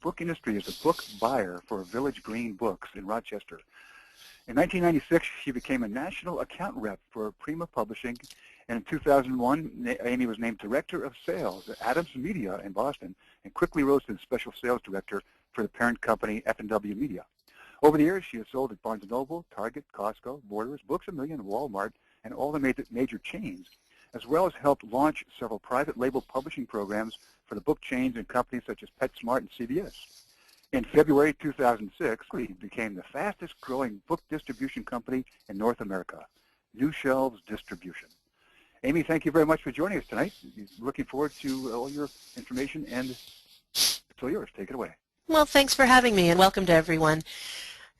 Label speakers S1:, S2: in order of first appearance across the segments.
S1: book industry as a book buyer for Village Green Books in Rochester. In 1996, she became a national account rep for Prima Publishing, and in 2001, Amy was named Director of Sales at Adams Media in Boston and quickly rose to the Special Sales Director for the parent company F&W Media. Over the years, she has sold at Barnes & Noble, Target, Costco, Borders, Books A Million, Walmart, and all the major chains, as well as helped launch several private label publishing programs for the book chains and companies such as PetSmart and CVS. In February 2006, we became the fastest growing book distribution company in North America, New Shelves Distribution. Amy, thank you very much for joining us tonight. Looking forward to all your information, and it's all yours. Take it away.
S2: Well, thanks for having me, and welcome to everyone.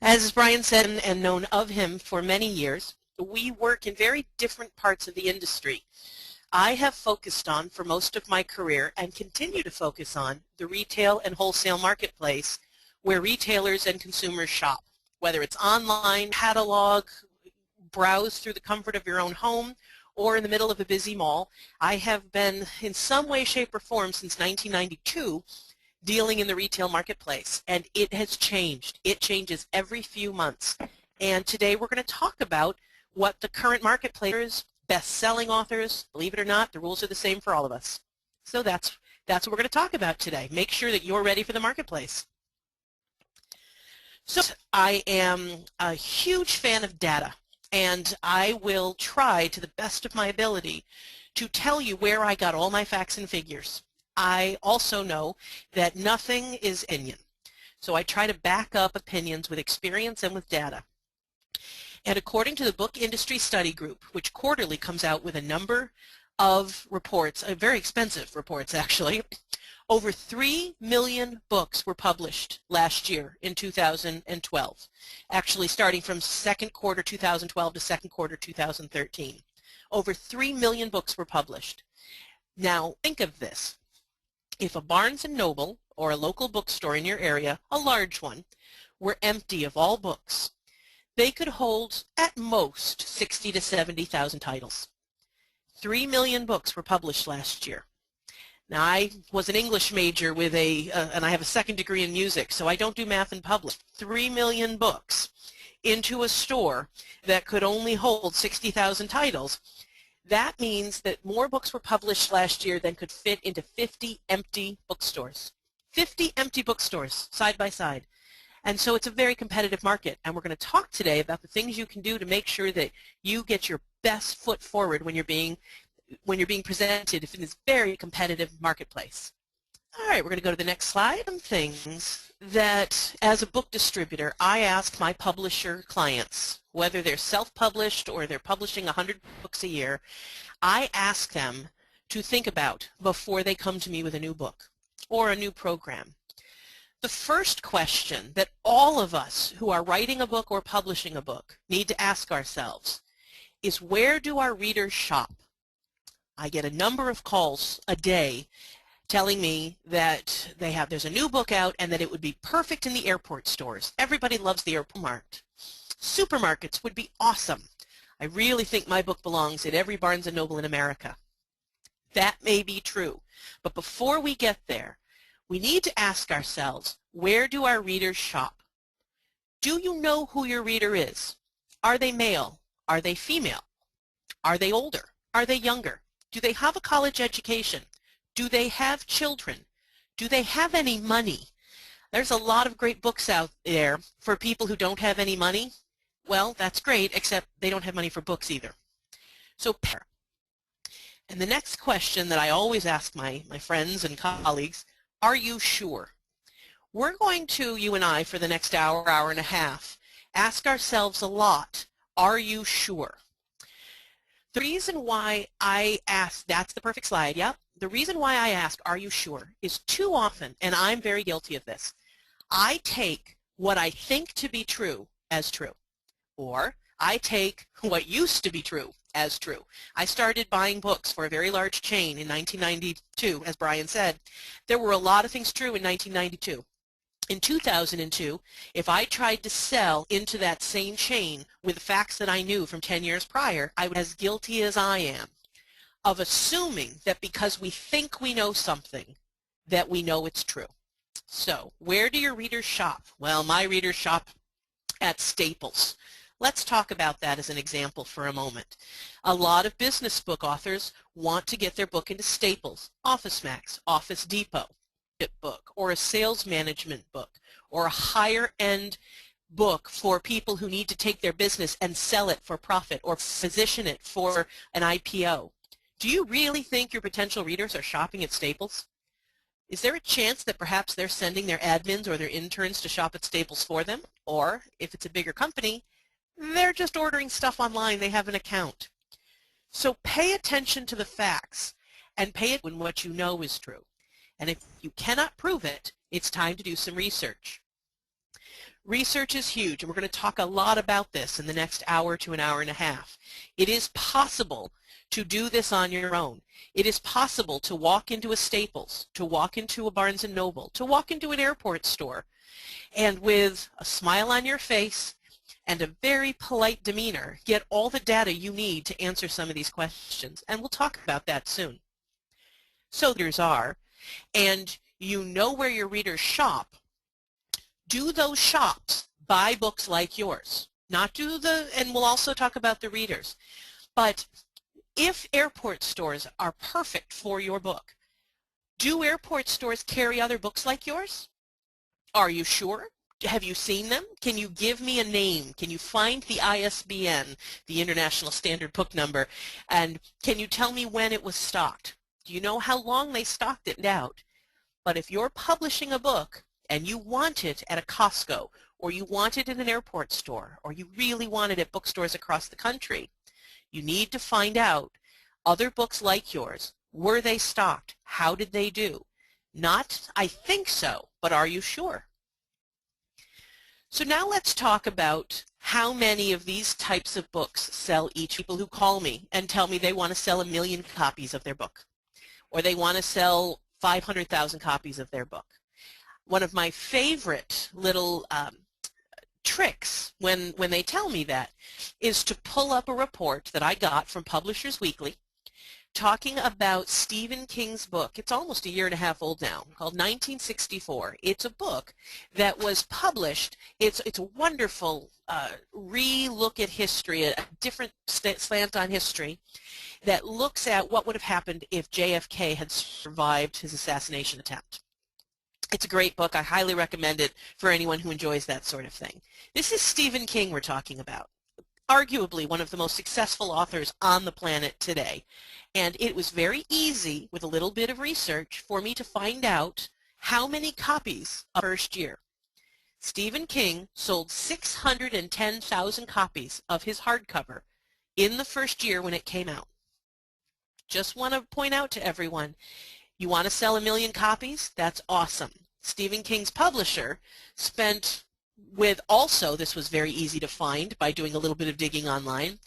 S2: As Brian said, and known of him for many years, we work in very different parts of the industry. I have focused on, for most of my career, and continue to focus on, the retail and wholesale marketplace where retailers and consumers shop, whether it's online, catalog, browse through the comfort of your own home, or in the middle of a busy mall. I have been, in some way, shape, or form, since 1992, dealing in the retail marketplace, and it has changed. It changes every few months. And today we're going to talk about what the current marketplace is, best-selling authors. Believe it or not, the rules are the same for all of us. So that's what we're going to talk about today. Make sure that you're ready for the marketplace. So I am a huge fan of data, and I will try to the best of my ability to tell you where I got all my facts and figures. I also know that nothing is opinion, so I try to back up opinions with experience and with data. And according to the Book Industry Study Group, which quarterly comes out with a number of reports, very expensive reports actually, over 3 million books were published last year in 2012, actually starting from second quarter 2012 to second quarter 2013. Over 3 million books were published. Now think of this. If a Barnes & Noble or a local bookstore in your area, a large one, were empty of all books, they could hold at most 60 to 70,000 titles. 3 million books were published last year. Now, I was an English major with and I have a second degree in music, so I don't do math in public. 3 million books into a store that could only hold 60,000 titles. That means that more books were published last year than could fit into 50 empty bookstores. 50 empty bookstores, side by side. And so it's a very competitive market, and we're going to talk today about the things you can do to make sure that you get your best foot forward when you're being presented in this very competitive marketplace. All right, we're going to go to the next slide. Some things that, as a book distributor, I ask my publisher clients, whether they're self-published or they're publishing 100 books a year, I ask them to think about before they come to me with a new book or a new program. The first question that all of us who are writing a book or publishing a book need to ask ourselves is, where do our readers shop? I get a number of calls a day telling me that there's a new book out and that it would be perfect in the airport stores. Everybody loves the airport market. Supermarkets would be awesome. I really think my book belongs at every Barnes & Noble in America. That may be true, but before we get there, we need to ask ourselves, where do our readers shop? Do you know who your reader is? Are they male? Are they female? Are they older? Are they younger? Do they have a college education? Do they have children? Do they have any money? There's a lot of great books out there for people who don't have any money. Well, that's great, except they don't have money for books either. So, and the next question that I always ask my friends and colleagues, are you sure? We're going to, you and I, for the next hour, hour and a half, ask ourselves a lot, are you sure? The reason why I ask, that's the perfect slide, yep. The reason why I ask, are you sure, is too often, and I'm very guilty of this, I take what I think to be true as true, or I take what used to be true as true. I started buying books for a very large chain in 1992, as Brian said. There were a lot of things true in 1992. In 2002, if I tried to sell into that same chain with the facts that I knew from 10 years prior, I would be as guilty as I am of assuming that because we think we know something, that we know it's true. So, where do your readers shop? Well, my readers shop at Staples. Let's talk about that as an example for a moment. A lot of business book authors want to get their book into Staples, OfficeMax, Office Depot book, or a sales management book, or a higher end book for people who need to take their business and sell it for profit or position it for an IPO. Do you really think your potential readers are shopping at Staples? Is there a chance that perhaps they're sending their admins or their interns to shop at Staples for them? Or, if it's a bigger company, they're just ordering stuff online, they have an account. So pay attention to the facts and pay it when what you know is true. And if you cannot prove it, it's time to do some research. Research is huge, and we're going to talk a lot about this in the next hour to an hour and a half. It is possible to do this on your own. It is possible to walk into a Staples, to walk into a Barnes & Noble, to walk into an airport store, and with a smile on your face and a very polite demeanor, get all the data you need to answer some of these questions. And we'll talk about that soon. So there's are, and you know where your readers shop. Do those shops buy books like yours? Not do the, and we'll also talk about the readers. But if airport stores are perfect for your book, do airport stores carry other books like yours? Are you sure? Have you seen them? Can you give me a name? Can you find the ISBN, the International Standard Book Number, and can you tell me when it was stocked? Do you know how long they stocked it out? But if you're publishing a book and you want it at a Costco, or you want it in an airport store, or you really want it at bookstores across the country, you need to find out other books like yours. Were they stocked? How did they do? Not, I think so, but are you sure? So now let's talk about how many of these types of books sell each. People who call me and tell me they want to sell 1 million copies of their book, or they want to sell 500,000 copies of their book. One of my favorite little tricks when they tell me that is to pull up a report that I got from Publishers Weekly talking about Stephen King's book. It's almost 1.5 years old now, called 1964. It's a book that was published. It's a wonderful re-look at history, a different slant on history that looks at what would have happened if JFK had survived his assassination attempt. It's a great book. I highly recommend it for anyone who enjoys that sort of thing. This is Stephen King we're talking about, arguably one of the most successful authors on the planet today. And it was very easy, with a little bit of research, for me to find out how many copies of the first year. Stephen King sold 610,000 copies of his hardcover in the first year when it came out. Just want to point out to everyone, you want to sell 1 million copies? That's awesome. Stephen King's publisher spent with also, this was very easy to find by doing a little bit of digging online,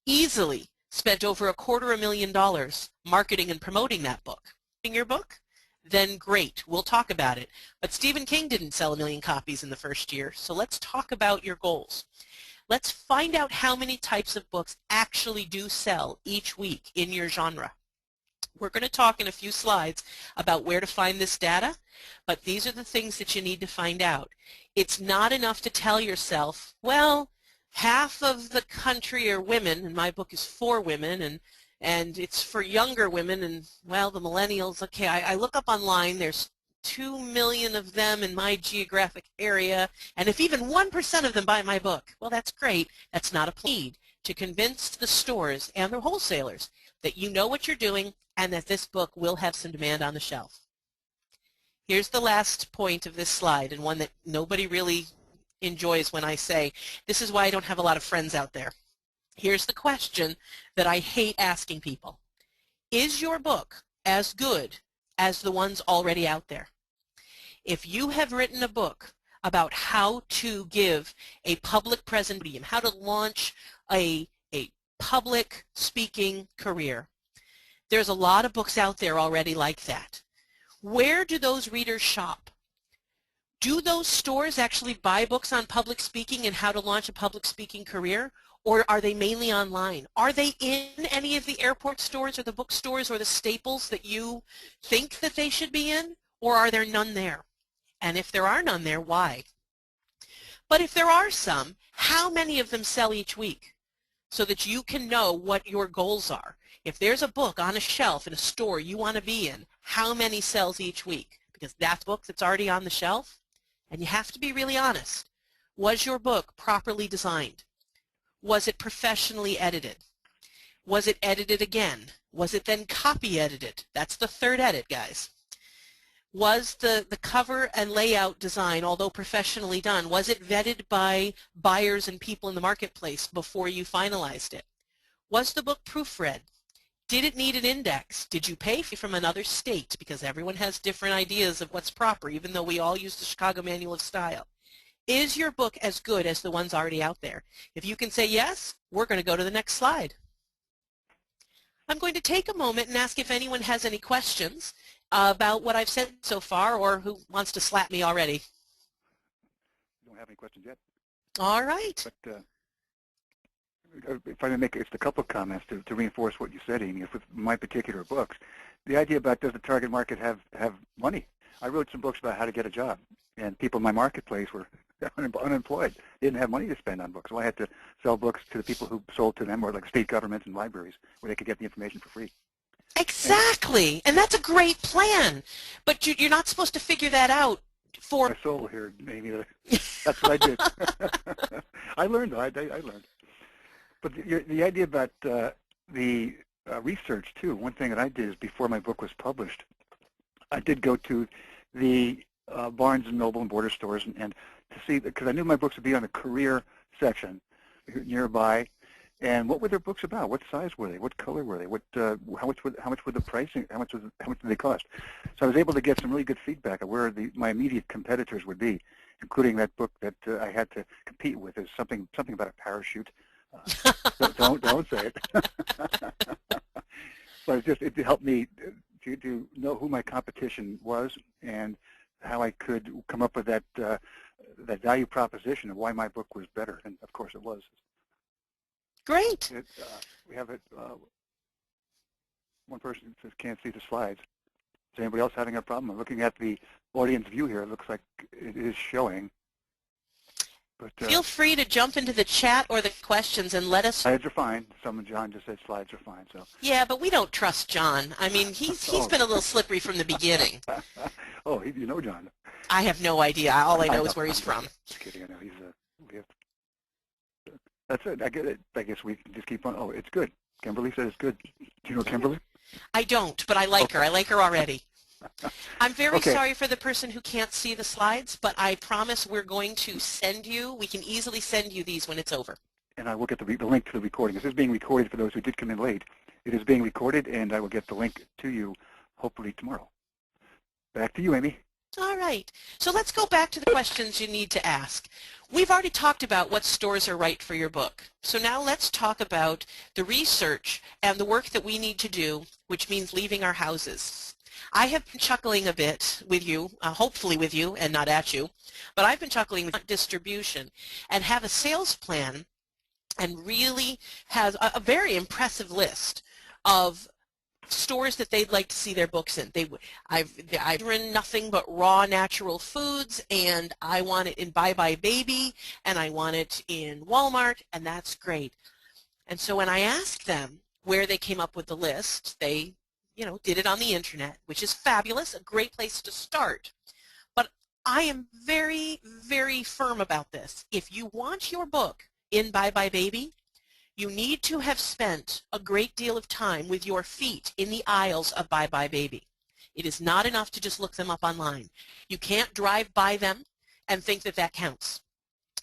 S2: easily spent over $250,000 marketing and promoting that book. Your book? Then great, we'll talk about it. But Stephen King didn't sell 1 million copies in the first year, so let's talk about your goals. Let's find out how many types of books actually do sell each week in your genre. We're going to talk in a few slides about where to find this data, but these are the things that you need to find out. It's not enough to tell yourself, well, half of the country are women, and my book is for women, and it's for younger women, and, well, the millennials, okay, I look up online, there's 2 million of them in my geographic area, and if even 1% of them buy my book, well, that's great. That's not a need to convince the stores and the wholesalers that you know what you're doing and that this book will have some demand on the shelf. Here's the last point of this slide, and one that nobody really enjoys when I say, this is why I don't have a lot of friends out there. Here's the question that I hate asking people. Is your book as good as the ones already out there? If you have written a book about how to give a public presentation, how to launch a public speaking career, there's a lot of books out there already like that. Where do those readers shop? Do those stores actually buy books on public speaking and how to launch a public speaking career? Or are they mainly online? Are they in any of the airport stores or the bookstores or the Staples that you think that they should be in? Or are there none there? And if there are none there, why? But if there are some, how many of them sell each week so that you can know what your goals are? If there's a book on a shelf in a store you want to be in, how many sells each week? Because that's a book that's already on the shelf. And you have to be really honest. Was your book properly designed? Was it professionally edited? Was it edited again? Was it then copy edited? That's the third edit, guys. Was the cover and layout design, although professionally done, was it vetted by buyers and people in the marketplace before you finalized it? Was the book proofread? Did it need an index? Did you pay from another state? Because everyone has different ideas of what's proper, even though we all use the Chicago Manual of Style. Is your book as good as the ones already out there? If you can say yes, we're going to go to the next slide. I'm going to take a moment and ask if anyone has any questions about what I've said so far, or who wants to slap me already.
S1: Don't have any questions yet.
S2: All right.
S1: But if I may make just a couple of comments to reinforce what you said, Amy, with my particular books, the idea about does the target market have money? I wrote some books about how to get a job, and people in my marketplace were unemployed. They didn't have money to spend on books, so I had to sell books to the people who sold to them, or like state governments and libraries, where they could get the information for free.
S2: Exactly, and that's a great plan, but you're not supposed to figure that out for...
S1: My soul here, Amy. That's what I did. I learned. I learned. But the idea about the research, too, one thing that I did is before my book was published, I did go to the Barnes & Noble and Border stores and to see, because I knew my books would be on the career section nearby. And what were their books about? What size were they? What color were they? What how much were the pricing? How much did they cost? So I was able to get some really good feedback of where my immediate competitors would be, including that book that I had to compete with. Is something about a parachute. Don't say it. But it helped me to know who my competition was and how I could come up with that value proposition of why my book was better. And of course, it was.
S2: Great.
S1: We have it. One person says can't see the slides. Is anybody else having a problem? I'm looking at the audience view here. It looks like it is showing. But,
S2: feel free to jump into the chat or the questions and let us...
S1: Slides are fine. John just said slides are fine. So.
S2: Yeah, but we don't trust John. I mean, he's been a little slippery from the beginning.
S1: Oh, you know John.
S2: I have no idea. All I know is where he's from.
S1: Just kidding. I know that's it. I get it. I guess we can just keep on. Oh, it's good. Kimberly said it's good. Do you know Kimberly?
S2: I don't, but I like her. I like her already. I'm very sorry for the person who can't see the slides, but I promise we're going to send you, we can easily send you these when it's over.
S1: And I will get the link to the recording. This is being recorded for those who did come in late. It is being recorded, and I will get the link to you hopefully tomorrow. Back to you, Amy.
S2: All right. So let's go back to the questions you need to ask. We've already talked about what stores are right for your book. So now let's talk about the research and the work that we need to do, which means leaving our houses. I have been chuckling a bit with you, hopefully with you and not at you, but I've been chuckling with distribution and have a sales plan and really has a very impressive list of stores that they'd like to see their books in. I've written nothing but raw natural foods, and I want it in Bye Bye Baby, and I want it in Walmart, and that's great. And so when I asked them where they came up with the list, they did it on the internet, which is fabulous, a great place to start. But I am very, very firm about this. If you want your book in Bye Bye Baby, you need to have spent a great deal of time with your feet in the aisles of Bye Bye Baby. It is not enough to just look them up online. You can't drive by them and think that that counts.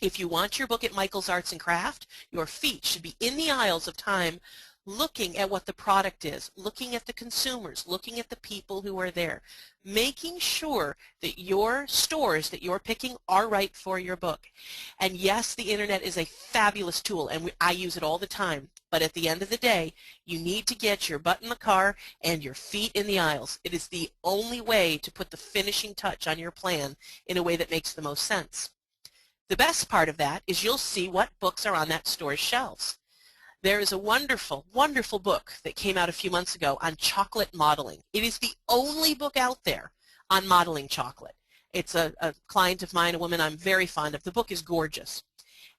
S2: If you want your book at Michael's Arts and Craft, your feet should be in the aisles of time looking at what the product is, looking at the consumers, looking at the people who are there, making sure that your stores that you're picking are right for your book. And yes, the internet is a fabulous tool, and I use it all the time, but at the end of the day, you need to get your butt in the car and your feet in the aisles. It is the only way to put the finishing touch on your plan in a way that makes the most sense. The best part of that is you'll see what books are on that store's shelves. There is a wonderful, wonderful book that came out a few months ago on chocolate modeling. It is the only book out there on modeling chocolate. It's a client of mine, a woman I'm very fond of. The book is gorgeous.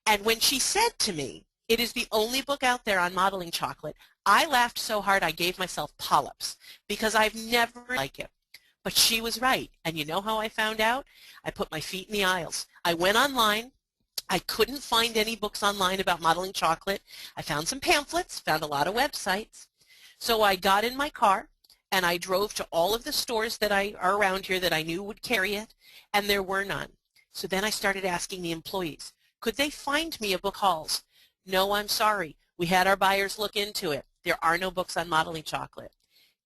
S2: And when she said to me, it is the only book out there on modeling chocolate, I laughed so hard I gave myself polyps because I've never liked it. But she was right. And you know how I found out? I put my feet in the aisles. I went online. I couldn't find any books online about modeling chocolate. I found some pamphlets, found a lot of websites. So I got in my car and I drove to all of the stores that are around here that I knew would carry it, and there were none. So then I started asking the employees, could they find me a book halls? No, I'm sorry. We had our buyers look into it. There are no books on modeling chocolate.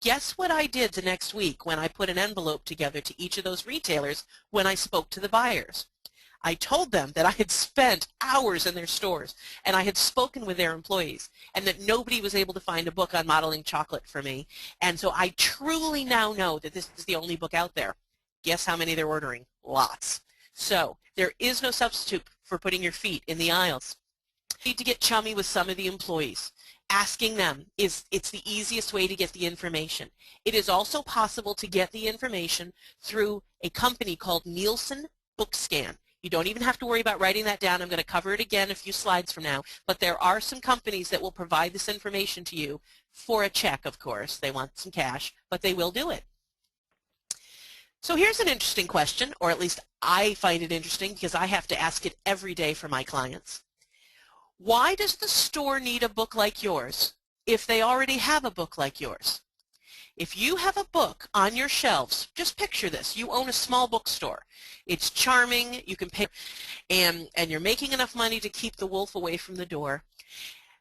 S2: Guess what I did the next week when I put an envelope together to each of those retailers when I spoke to the buyers? I told them that I had spent hours in their stores and I had spoken with their employees and that nobody was able to find a book on modeling chocolate for me. And so I truly now know that this is the only book out there. Guess how many they're ordering? Lots. So there is no substitute for putting your feet in the aisles. You need to get chummy with some of the employees. Asking them it's the easiest way to get the information. It is also possible to get the information through a company called Nielsen BookScan. You don't even have to worry about writing that down. I'm going to cover it again a few slides from now. But there are some companies that will provide this information to you for a check, of course. They want some cash, but they will do it. So here's an interesting question, or at least I find it interesting because I have to ask it every day for my clients. Why does the store need a book like yours if they already have a book like yours? If you have a book on your shelves, just picture this. You own a small bookstore. It's charming. You can pay, and you're making enough money to keep the wolf away from the door.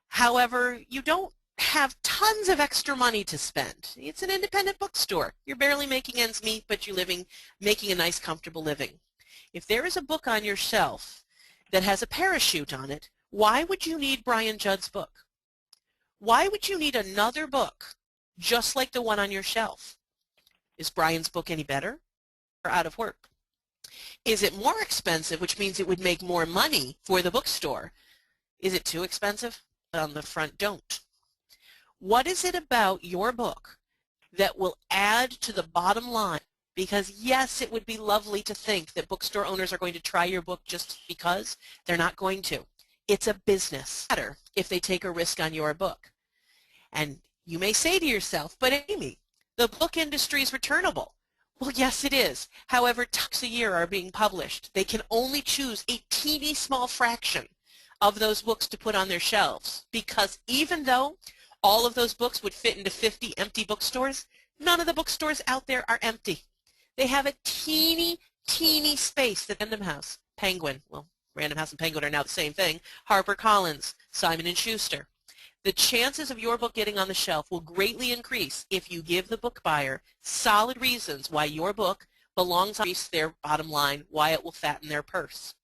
S2: However, you don't have tons of extra money to spend. It's an independent bookstore. You're barely making ends meet, but you're making a nice, comfortable living. If there is a book on your shelf that has a parachute on it, why would you need Brian Judd's book? Why would you need another book just like the one on your shelf? Is Brian's book any better or out of work? Is it more expensive, which means it would make more money for the bookstore? Is it too expensive? On the front, don't. What is it about your book that will add to the bottom line? Because yes, it would be lovely to think that bookstore owners are going to try your book just because. They're not going to. It's a business matter if they take a risk on your book. And you may say to yourself, but Amy, the book industry is returnable. Well, yes, it is. However, tons a year are being published. They can only choose a teeny small fraction of those books to put on their shelves, because even though all of those books would fit into 50 empty bookstores, none of the bookstores out there are empty. They have a teeny, teeny space at Random House, Penguin, well, Random House and Penguin are now the same thing, HarperCollins, Simon & Schuster. The chances of your book getting on the shelf will greatly increase if you give the book buyer solid reasons why your book belongs on their bottom line, why it will fatten their purse.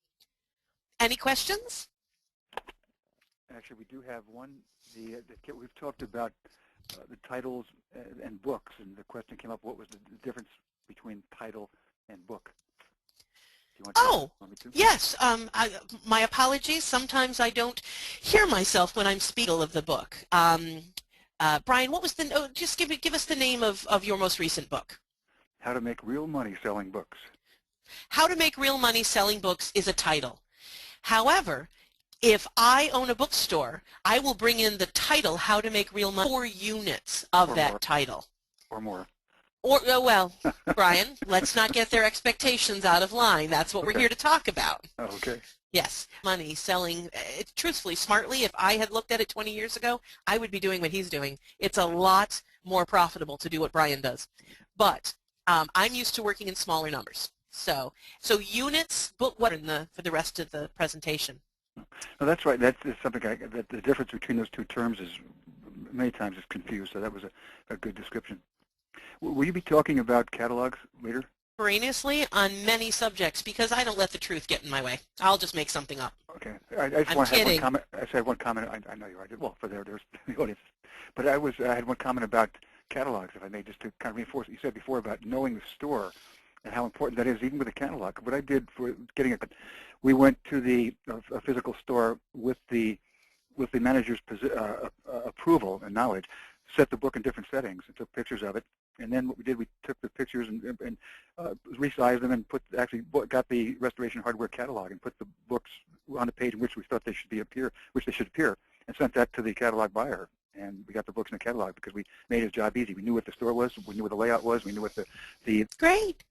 S2: Any questions?
S1: Actually, we do have one. We've talked about the titles and books, and the question came up, what was the difference between title and book?
S2: Oh, yes. My apologies. Sometimes I don't hear myself when I'm speaking of the book. Brian, what was just give us the name of your most recent book.
S1: How to Make Real Money Selling Books.
S2: How to Make Real Money Selling Books is a title. However, if I own a bookstore, I will bring in the title, How to Make Real Money, 4 units of that title.
S1: Or more.
S2: Or, well, Brian, let's not get their expectations out of line. That's what we're here to talk about.
S1: Okay.
S2: Yes, money, selling, truthfully, smartly, if I had looked at it 20 years ago, I would be doing what he's doing. It's a lot more profitable to do what Brian does. But I'm used to working in smaller numbers. So units, but what for the rest of the presentation?
S1: No, that's right. That's something that the difference between those two terms is many times is confused. So that was a good description. Will you be talking about catalogs later?
S2: Contemporaneously on many subjects, because I don't let the truth get in my way. I'll just make something up.
S1: Okay. I just want to have one comment. I said one comment. I know you're right. Well, there's the audience. But I had one comment about catalogs, if I may, just to kind of reinforce what you said before about knowing the store and how important that is, even with a catalog. What I did for getting it, we went to a physical store with the manager's approval and knowledge. set the book in different settings and took pictures of it. And then what we did, we took the pictures and resized them and got the restoration hardware catalog and put the books on the page in which we thought they should appear, and sent that to the catalog buyer. And we got the books in the catalog because we made his job easy. We knew what the store was, we knew what the layout was, we knew what the
S2: Great.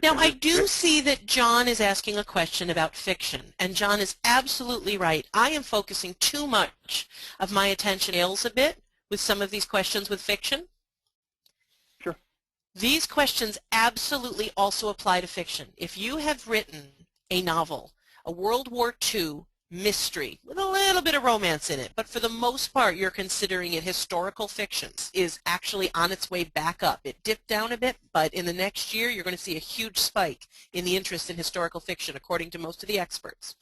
S2: Now, I do see that John is asking a question about fiction, and John is absolutely right. I am focusing too much of my attention a bit with some of these questions with fiction.
S1: Sure.
S2: These questions absolutely also apply to fiction. If you have written a novel, a World War II mystery with a little bit of romance in it, but for the most part you're considering it historical fiction, is actually on its way back up. It dipped down a bit, but in the next year you're going to see a huge spike in the interest in historical fiction, according to most of the experts.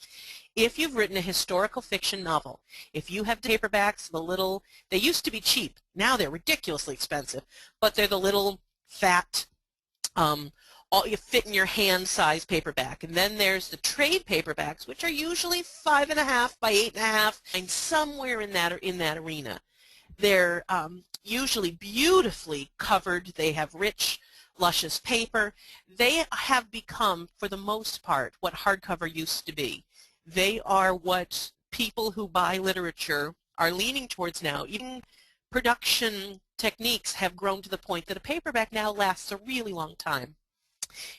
S2: If you've written a historical fiction novel, if you have paperbacks, they used to be cheap, now they're ridiculously expensive, but they're the little fat, all you fit in your hand size paperback. And then there's the trade paperbacks, which are usually 5.5 by 8.5, and somewhere in that arena. They're usually beautifully covered. They have rich, luscious paper. They have become, for the most part, what hardcover used to be. They are what people who buy literature are leaning towards now. Even production techniques have grown to the point that a paperback now lasts a really long time.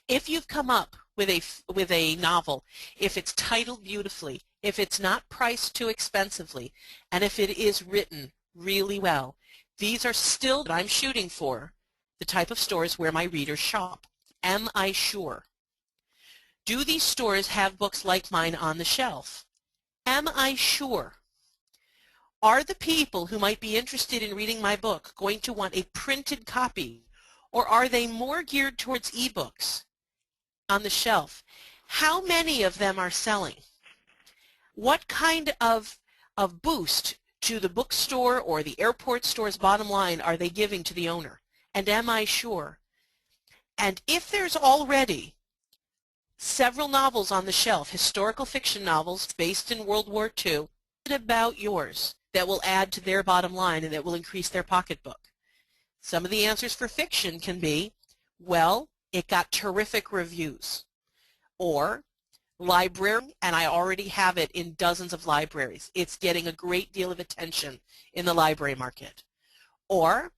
S2: If you've come up with a novel, if it's titled beautifully, if it's not priced too expensively, and if it is written really well, these are still what I'm shooting for, the type of stores where my readers shop. Am I sure? Do these stores have books like mine on the shelf? Am I sure? Are the people who might be interested in reading my book going to want a printed copy, or are they more geared towards ebooks on the shelf? How many of them are selling? What kind of boost to the bookstore or the airport store's bottom line are they giving to the owner? And am I sure? And if there's already several novels on the shelf, historical fiction novels based in World War II, about yours that will add to their bottom line and that will increase their pocketbook? Some of the answers for fiction can be, well, it got terrific reviews, or library, and I already have it in dozens of libraries. It's getting a great deal of attention in the library market. Or,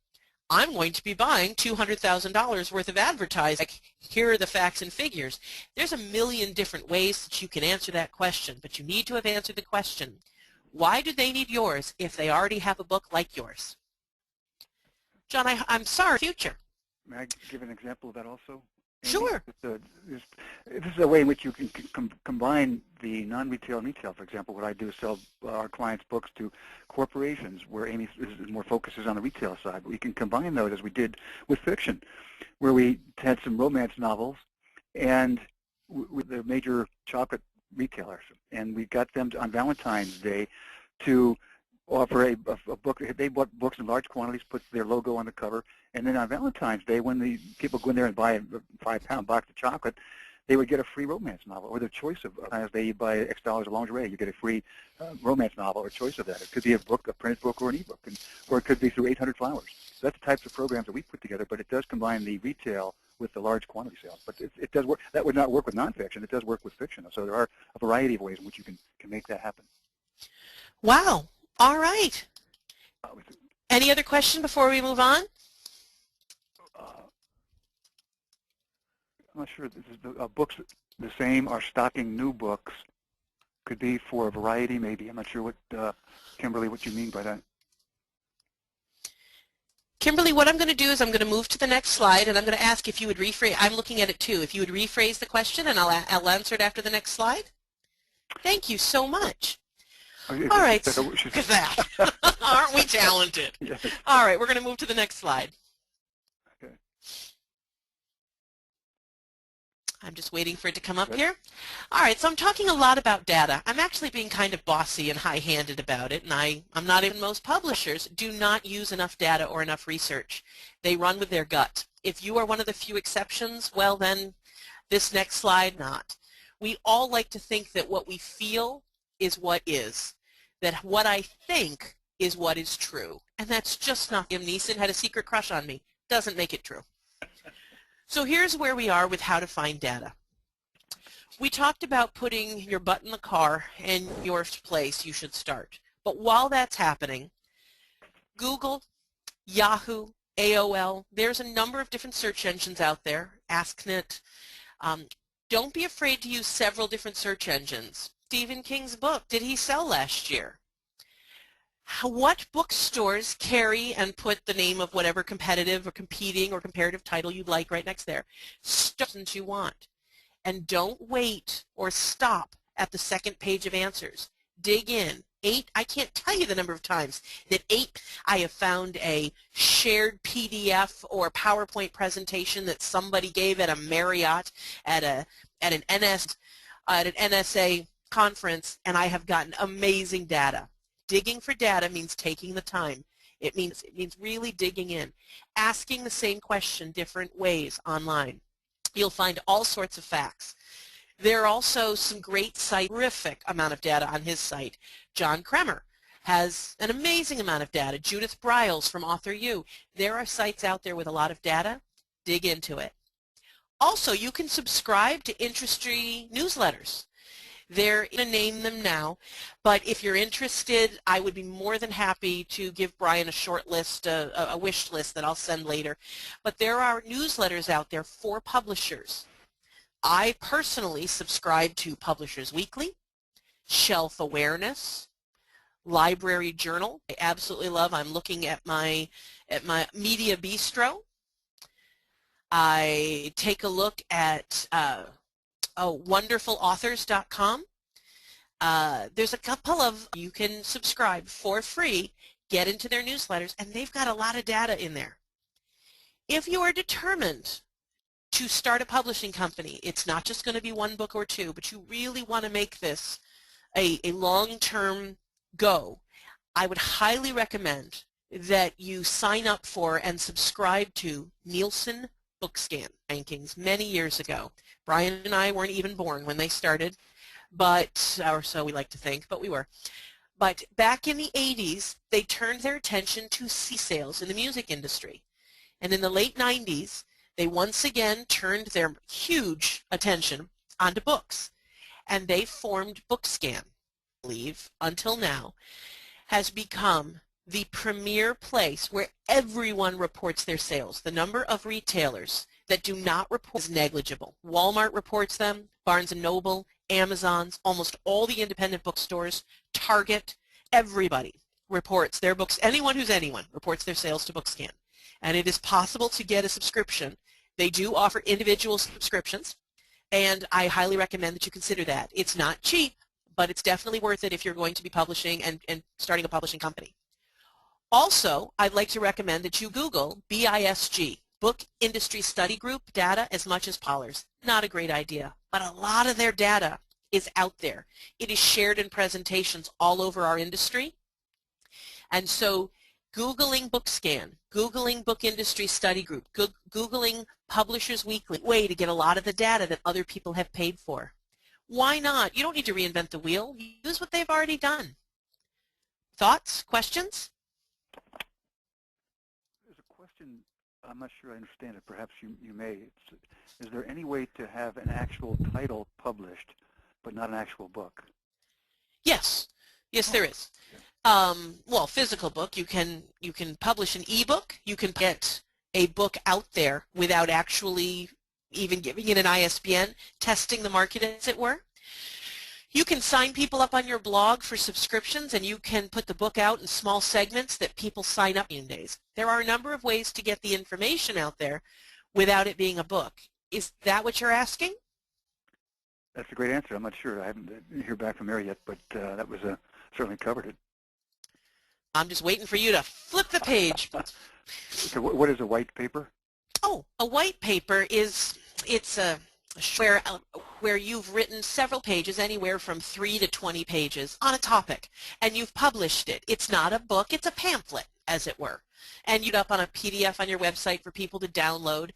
S2: I'm going to be buying $200,000 worth of advertising. Like, here are the facts and figures. There's a million different ways that you can answer that question, but you need to have answered the question, why do they need yours if they already have a book like yours? John, I'm sorry, future.
S1: May I give an example of that also?
S2: Sure.
S1: This is a way in which you can combine the non-retail and retail. For example, what I do is sell our clients' books to corporations, where Amy more focuses on the retail side. But we can combine those, as we did with fiction, where we had some romance novels and with the major chocolate retailers, and we got them on Valentine's Day to offer a book. They bought books in large quantities, put their logo on the cover, and then on Valentine's Day, when the people go in there and buy a 5-pound box of chocolate, they would get a free romance novel, or their choice of, as they buy X dollars of lingerie, you get a free romance novel or choice of that. It could be a book, a printed book, or an ebook, or it could be through 800 Flowers. So that's the types of programs that we put together, but it does combine the retail with the large quantity sales. But it does work. That would not work with nonfiction. It does work with fiction. So there are a variety of ways in which you can make that happen.
S2: Wow. All right. Any other question before we move on?
S1: I'm not sure. This is books the same are stocking new books. Could be for a variety, maybe. I'm not sure what, Kimberly, what you mean by that.
S2: Kimberly, what I'm going to do is I'm going to move to the next slide, and I'm going to ask if you would rephrase. I'm looking at it too. If you would rephrase the question, and I'll answer it after the next slide. Thank you so much. All right, look at that. Aren't we talented? Yes. All right, we're going to move to the next slide.
S1: Okay.
S2: I'm just waiting for it to come up here. All right, so I'm talking a lot about data. I'm actually being kind of bossy and high-handed about it, and I'm not even most publishers do not use enough data or enough research. They run with their gut. If you are one of the few exceptions, well then this next slide, not. We all like to think that what we feel is what is, that what I think is what is true. And that's just not. Liam Neeson had a secret crush on me. Doesn't make it true. So here's where we are with how to find data. We talked about putting your butt in the car and your place you should start. But while that's happening, Google, Yahoo, AOL, there's a number of different search engines out there, AskNet. Don't be afraid to use several different search engines. Stephen King's book, did he sell last year? What bookstores carry and put the name of whatever competitive or competing or comparative title you'd like right next there? Start you want. And don't wait or stop at the second page of answers. Dig in. I can't tell you the number of times that I have found a shared PDF or PowerPoint presentation that somebody gave at a Marriott at an NSA conference, and I have gotten amazing data. Digging for data means taking the time. It means really digging in, asking the same question different ways online. You'll find all sorts of facts. There are also some great sites, terrific amount of data on his site. John Kremer has an amazing amount of data. Judith Briles from AuthorU. There are sites out there with a lot of data. Dig into it. Also, you can subscribe to industry newsletters. They're going to name them now, but if you're interested, I would be more than happy to give Brian a short list, a wish list that I'll send later. But there are newsletters out there for publishers. I personally subscribe to Publishers Weekly, Shelf Awareness, Library Journal. I absolutely love. I'm looking at my Media Bistro. I take a look at wonderfulauthors.com. There's a couple of you can subscribe for free, get into their newsletters, and they've got a lot of data in there. If you are determined to start a publishing company, it's not just going to be one book or two, but you really want to make this a long-term go, I would highly recommend that you sign up for and subscribe to Nielsen BookScan rankings many years ago. Brian and I weren't even born when they started, or so we like to think, but we were. But back in the 80s, they turned their attention to CD sales in the music industry. And in the late 90s, they once again turned their huge attention onto books. And they formed BookScan, I believe, until now, has become the premier place where everyone reports their sales. The number of retailers that do not report is negligible. Walmart reports them, Barnes & Noble, Amazon's, almost all the independent bookstores, Target, everybody reports their books. Anyone who's anyone reports their sales to BookScan. And it is possible to get a subscription. They do offer individual subscriptions, and I highly recommend that you consider that. It's not cheap, but it's definitely worth it if you're going to be publishing and starting a publishing company. Also, I'd like to recommend that you Google BISG, Book Industry Study Group data, as much as Pollar's. Not a great idea, but a lot of their data is out there. It is shared in presentations all over our industry. And so Googling BookScan, Googling Book Industry Study Group, Googling Publishers Weekly, way to get a lot of the data that other people have paid for. Why not? You don't need to reinvent the wheel. Use what they've already done. Thoughts? Questions?
S1: There's a question, I'm not sure I understand it. Perhaps you may. Is there any way to have an actual title published, but not an actual book?
S2: Yes. Yes, there is. Well, physical book, you can publish an ebook. You can get a book out there without actually even giving it an ISBN, testing the market, as it were. You can sign people up on your blog for subscriptions, and you can put the book out in small segments that people sign up in days. There are a number of ways to get the information out there without it being a book. Is that what you're asking?
S1: That's a great answer. I'm not sure. I haven't heard back from Mary yet, but that was certainly covered it.
S2: I'm just waiting for you to flip the page.
S1: So what is a white paper?
S2: Oh, a white paper it's where you've written several pages, anywhere from 3 to 20 pages on a topic, and you've published it. It's not a book, it's a pamphlet, as it were. And you'd up on a PDF on your website for people to download.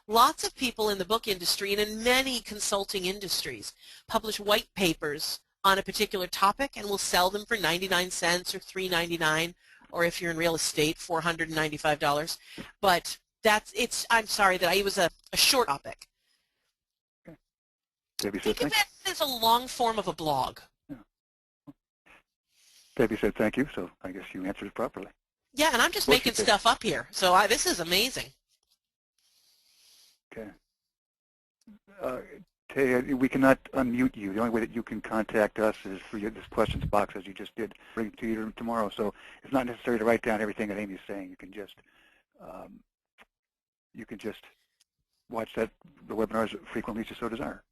S2: Lots of people in the book industry and in many consulting industries publish white papers on a particular topic and will sell them for 99 cents or $3.99 or if you're in real estate, $495. But I'm sorry that it was a short topic.
S1: Debbie said
S2: Think of
S1: thank you.
S2: it as a long form of a blog.
S1: Yeah. Debbie said thank you, so I guess you answered it properly.
S2: Yeah, and I'm just
S1: Well,
S2: making stuff up here, so this is amazing.
S1: Okay. Taya, we cannot unmute you. The only way that you can contact us is through this questions box, as you just did. Bring it to you tomorrow. So it's not necessary to write down everything that Amy's saying. You can just watch the webinars frequently as you so desire.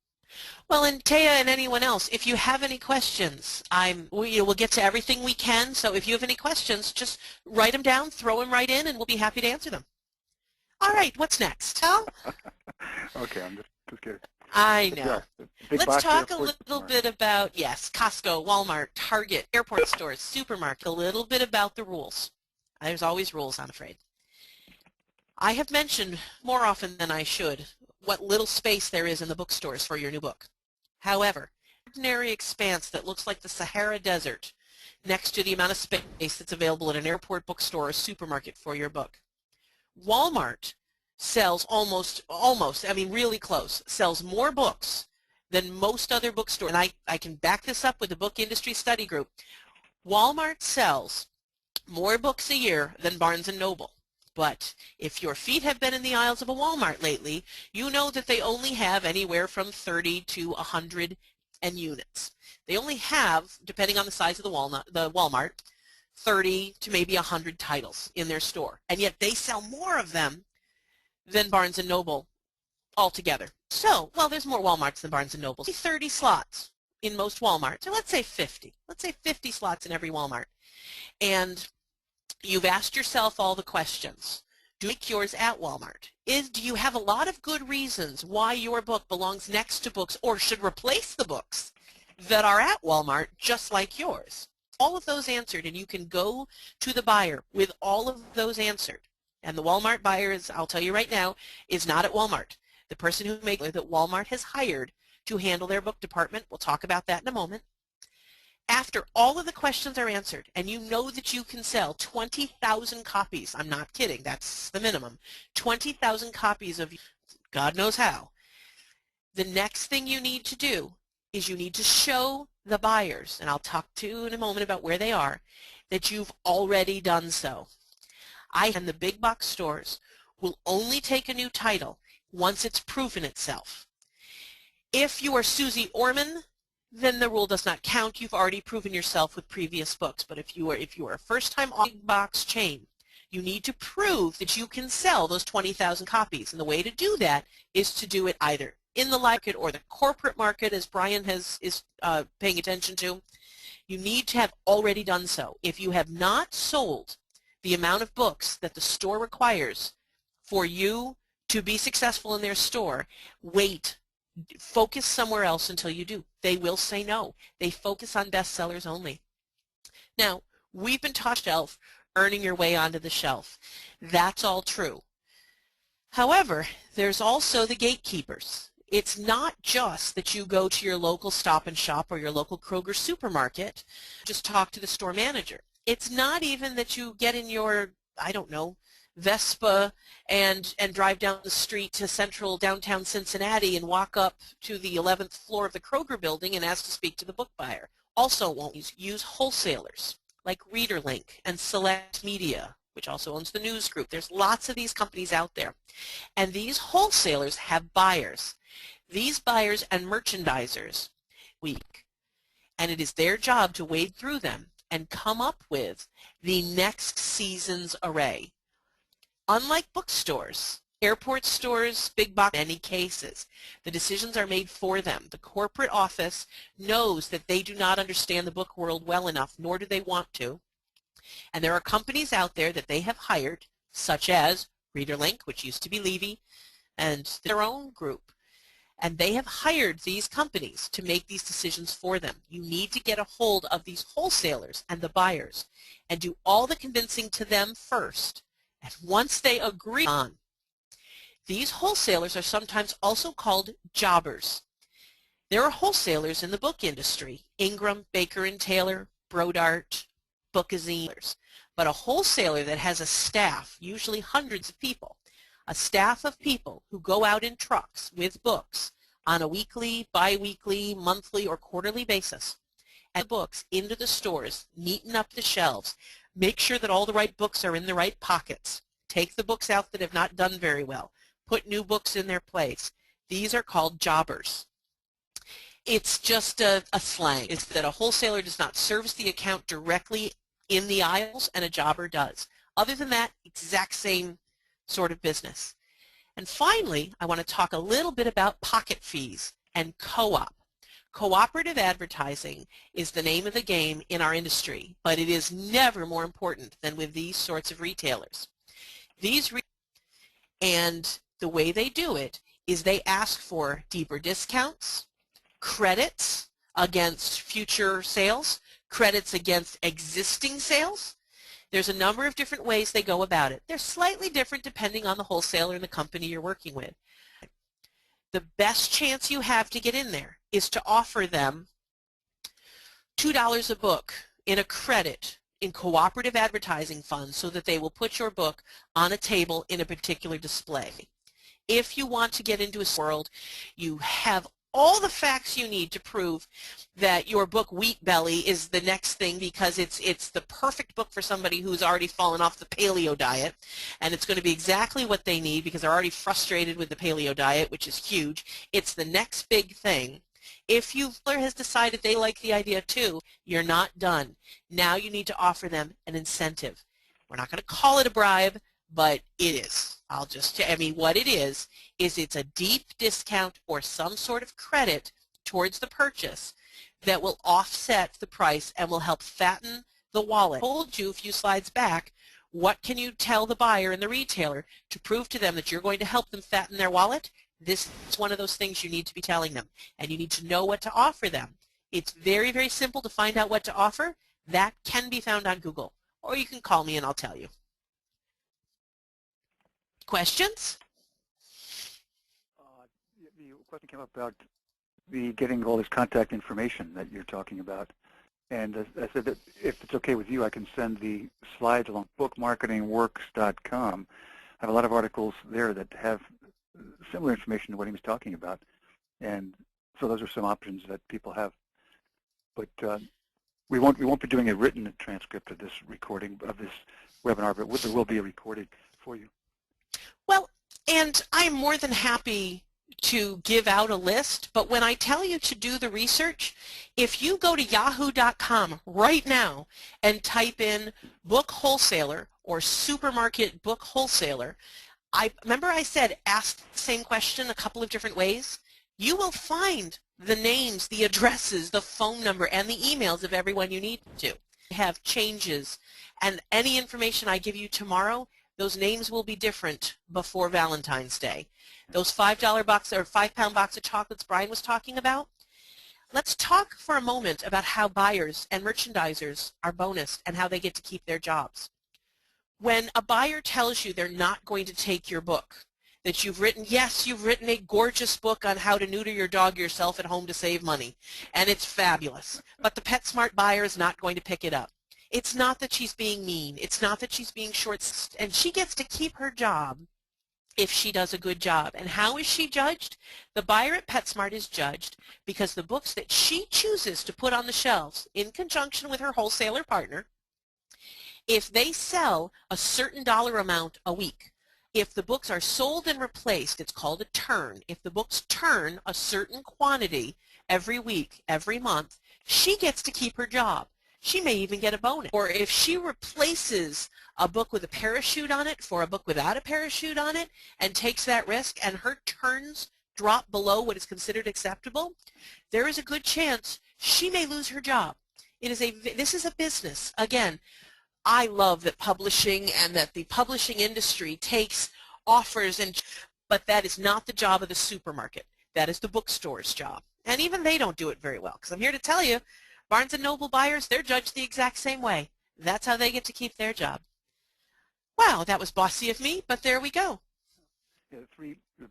S2: Well, and Taya and anyone else, if you have any questions, we'll get to everything we can. So if you have any questions, just write them down, throw them right in, and we'll be happy to answer them. All right, what's next, Hal?
S1: Okay, I'm just kidding.
S2: I know. Let's talk a little bit about, yes, Costco, Walmart, Target, airport stores, supermarket, a little bit about the rules. There's always rules, I'm afraid. I have mentioned more often than I should what little space there is in the bookstores for your new book. However, ordinary expanse that looks like the Sahara Desert next to the amount of space that's available at an airport bookstore or supermarket for your book. Walmart sells really close, sells more books than most other bookstores. And I can back this up with the Book Industry Study Group. Walmart sells more books a year than Barnes & Noble. But if your feet have been in the aisles of a Walmart lately, you know that they only have anywhere from 30 to 100 units. They only have, depending on the size of the Walmart, 30 to maybe 100 titles in their store. And yet they sell more of them than Barnes & Noble altogether. So, well, there's more Walmarts than Barnes & Noble. 30 slots in most Walmarts. So let's say 50. Let's say 50 slots in every Walmart. And you've asked yourself all the questions. Do you like yours at Walmart? Do you have a lot of good reasons why your book belongs next to books or should replace the books that are at Walmart just like yours? All of those answered, and you can go to the buyer with all of those answered. And the Walmart buyer is, I'll tell you right now, is not at Walmart. The person who makes that Walmart has hired to handle their book department, we'll talk about that in a moment. After all of the questions are answered, and you know that you can sell 20,000 copies, I'm not kidding, that's the minimum, 20,000 copies of God knows how, the next thing you need to do is you need to show the buyers, and I'll talk to you in a moment about where they are, that you've already done so. And the big box stores will only take a new title once it's proven itself. If you are Susie Orman, then the rule does not count. You've already proven yourself with previous books. But if you are a first-time big box chain, you need to prove that you can sell those 20,000 copies. And the way to do that is to do it either in the market or the corporate market, as Brian is paying attention to. You need to have already done so. If you have not sold the amount of books that the store requires for you to be successful in their store, wait. Focus somewhere else until you do. They will say no. They focus on bestsellers only. Now, we've been taught shelf, earning your way onto the shelf. That's all true. However, there's also the gatekeepers. It's not just that you go to your local Stop and Shop or your local Kroger supermarket, just talk to the store manager. It's not even that you get in your, I don't know, Vespa and drive down the street to central downtown Cincinnati and walk up to the 11th floor of the Kroger building and ask to speak to the book buyer. Also won't use wholesalers like ReaderLink and Select Media, which also owns the News Group. There's lots of these companies out there. And these wholesalers have buyers. These buyers and merchandisers week. And it is their job to wade through them and come up with the next season's array. Unlike bookstores, airport stores, big box, in many cases, the decisions are made for them. The corporate office knows that they do not understand the book world well enough, nor do they want to. And there are companies out there that they have hired, such as ReaderLink, which used to be Levy, and their own group. And they have hired these companies to make these decisions for them. You need to get a hold of these wholesalers and the buyers and do all the convincing to them first. And once they agree on, these wholesalers are sometimes also called jobbers. There are wholesalers in the book industry, Ingram, Baker and Taylor, Brodart, Bookazines. But a wholesaler that has a staff, usually hundreds of people, a staff of people who go out in trucks with books on a weekly, bi-weekly, monthly, or quarterly basis, and the books into the stores, neaten up the shelves, make sure that all the right books are in the right pockets, take the books out that have not done very well, put new books in their place. These are called jobbers. It's just a slang. It's that a wholesaler does not service the account directly in the aisles, and a jobber does. Other than that, exact same sort of business. And finally, I want to talk a little bit about pocket fees and co-op. Cooperative advertising is the name of the game in our industry, but it is never more important than with these sorts of retailers. And the way they do it is they ask for deeper discounts, credits against future sales, credits against existing sales. There's a number of different ways they go about it. They're slightly different depending on the wholesaler and the company you're working with. The best chance you have to get in there is to offer them $2 a book in a credit in cooperative advertising funds so that they will put your book on a table in a particular display. If you want to get into a world, you have all the facts you need to prove that your book Wheat Belly is the next thing because it's the perfect book for somebody who's already fallen off the paleo diet, and it's going to be exactly what they need because they're already frustrated with the paleo diet, which is huge. It's the next big thing. If your has decided they like the idea too, you're not done. Now you need to offer them an incentive. We're not going to call it a bribe, but it is. What it is it's a deep discount or some sort of credit towards the purchase that will offset the price and will help fatten the wallet. I told you a few slides back, what can you tell the buyer and the retailer to prove to them that you're going to help them fatten their wallet? This is one of those things you need to be telling them, and you need to know what to offer them. It's very, very simple to find out what to offer. That can be found on Google, or you can call me and I'll tell you. Questions?
S1: The question came up about the getting all this contact information that you're talking about. And I said that if it's okay with you, I can send the slides along bookmarketingworks.com. I have a lot of articles there that have similar information to what he was talking about. And so those are some options that people have. But we won't be doing a written transcript of this recording, of this webinar, but there will be a recording for you.
S2: Well, and I'm more than happy to give out a list, but when I tell you to do the research, if you go to yahoo.com right now and type in book wholesaler or supermarket book wholesaler, remember I said ask the same question a couple of different ways? You will find the names, the addresses, the phone number, and the emails of everyone you need to. Have changes, and any information I give you tomorrow, those names will be different before Valentine's Day. Those $5 box or £5 box of chocolates Brian was talking about, let's talk for a moment about how buyers and merchandisers are bonused and how they get to keep their jobs. When a buyer tells you they're not going to take your book, that you've written, yes, you've written a gorgeous book on how to neuter your dog yourself at home to save money, and it's fabulous, but the PetSmart buyer is not going to pick it up. It's not that she's being mean. It's not that she's being short, and she gets to keep her job if she does a good job. And how is she judged? The buyer at PetSmart is judged because the books that she chooses to put on the shelves in conjunction with her wholesaler partner, if they sell a certain dollar amount a week, if the books are sold and replaced, it's called a turn. If the books turn a certain quantity every week, every month, she gets to keep her job. She may even get a bonus. Or if she replaces a book with a parachute on it for a book without a parachute on it and takes that risk and her turns drop below what is considered acceptable, there is a good chance she may lose her job. This is a business. Again, I love that publishing and that the publishing industry takes offers, but that is not the job of the supermarket. That is the bookstore's job. And even they don't do it very well, because I'm here to tell you, Barnes & Noble buyers, they're judged the exact same way. That's how they get to keep their job. Wow, that was bossy of me, but there we go.
S1: Yeah,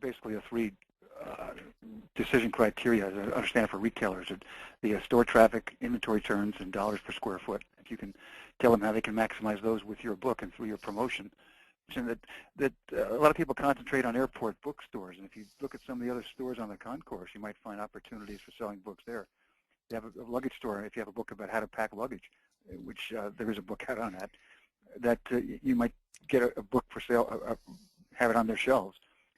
S1: basically three decision criteria, as I understand, for retailers: the store traffic, inventory turns, and dollars per square foot. if you can tell them how they can maximize those with your book and through your promotion. And that a lot of people concentrate on airport bookstores, and if you look at some of the other stores on the concourse, you might find opportunities for selling books there. You have a luggage store, if you have a book about how to pack luggage, which there is a book out on that you might get a book for sale, have it on their shelves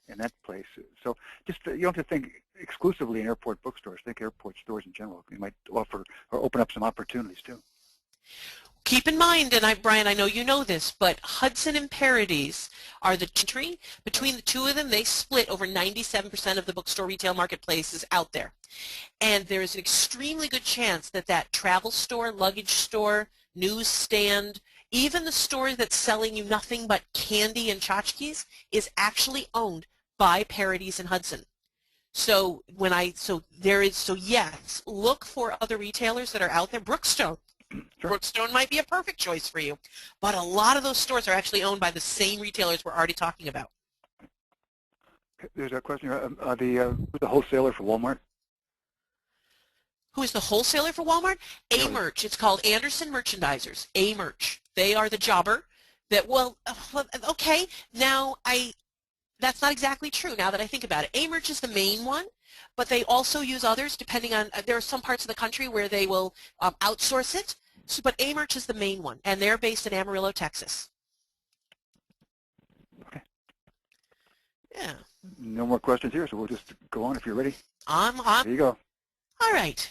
S1: in that place. So just you don't have to think exclusively in airport bookstores. Think airport stores in general. You might offer or open up some opportunities too.
S2: Keep in mind, and Brian, I know you know this, but Hudson and Parodies are the entry. Between the two of them, they split over 97% of the bookstore retail marketplaces out there. And there is an extremely good chance that that travel store, luggage store, newsstand, even the store that's selling you nothing but candy and tchotchkes is actually owned by Parodies and Hudson. So yes, look for other retailers that are out there. Brookstone. Sure. Brookstone might be a perfect choice for you, but a lot of those stores are actually owned by the same retailers we're already talking about.
S1: There's a question here. The wholesaler for Walmart?
S2: Who is the wholesaler for Walmart? A-Merch. It's called Anderson Merchandisers. A-Merch. They are the jobber that, well, okay, now that's not exactly true now that I think about it. A-Merch is the main one, but they also use others depending on, there are some parts of the country where they will outsource it, but A-Merch is the main one, and they're based in Amarillo, Texas.
S1: Okay.
S2: Yeah.
S1: No more questions here, so we'll just go on if you're ready.
S2: There
S1: you go.
S2: All right.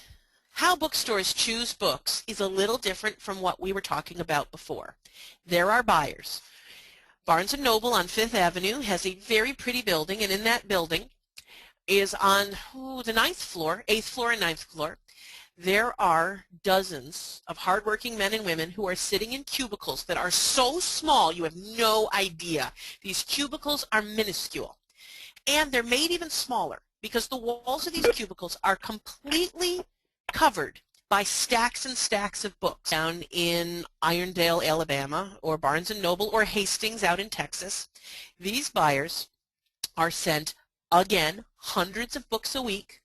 S2: How bookstores choose books is a little different from what we were talking about before. There are buyers. Barnes & Noble on Fifth Avenue has a very pretty building, and in that building is on the 9th floor, 8th floor and 9th floor. There are dozens of hardworking men and women who are sitting in cubicles that are so small you have no idea. These cubicles are minuscule. And they're made even smaller because the walls of these cubicles are completely covered by stacks and stacks of books. Down in Irondale, Alabama, or Barnes & Noble, or Hastings out in Texas, these buyers are sent, again, hundreds of books a week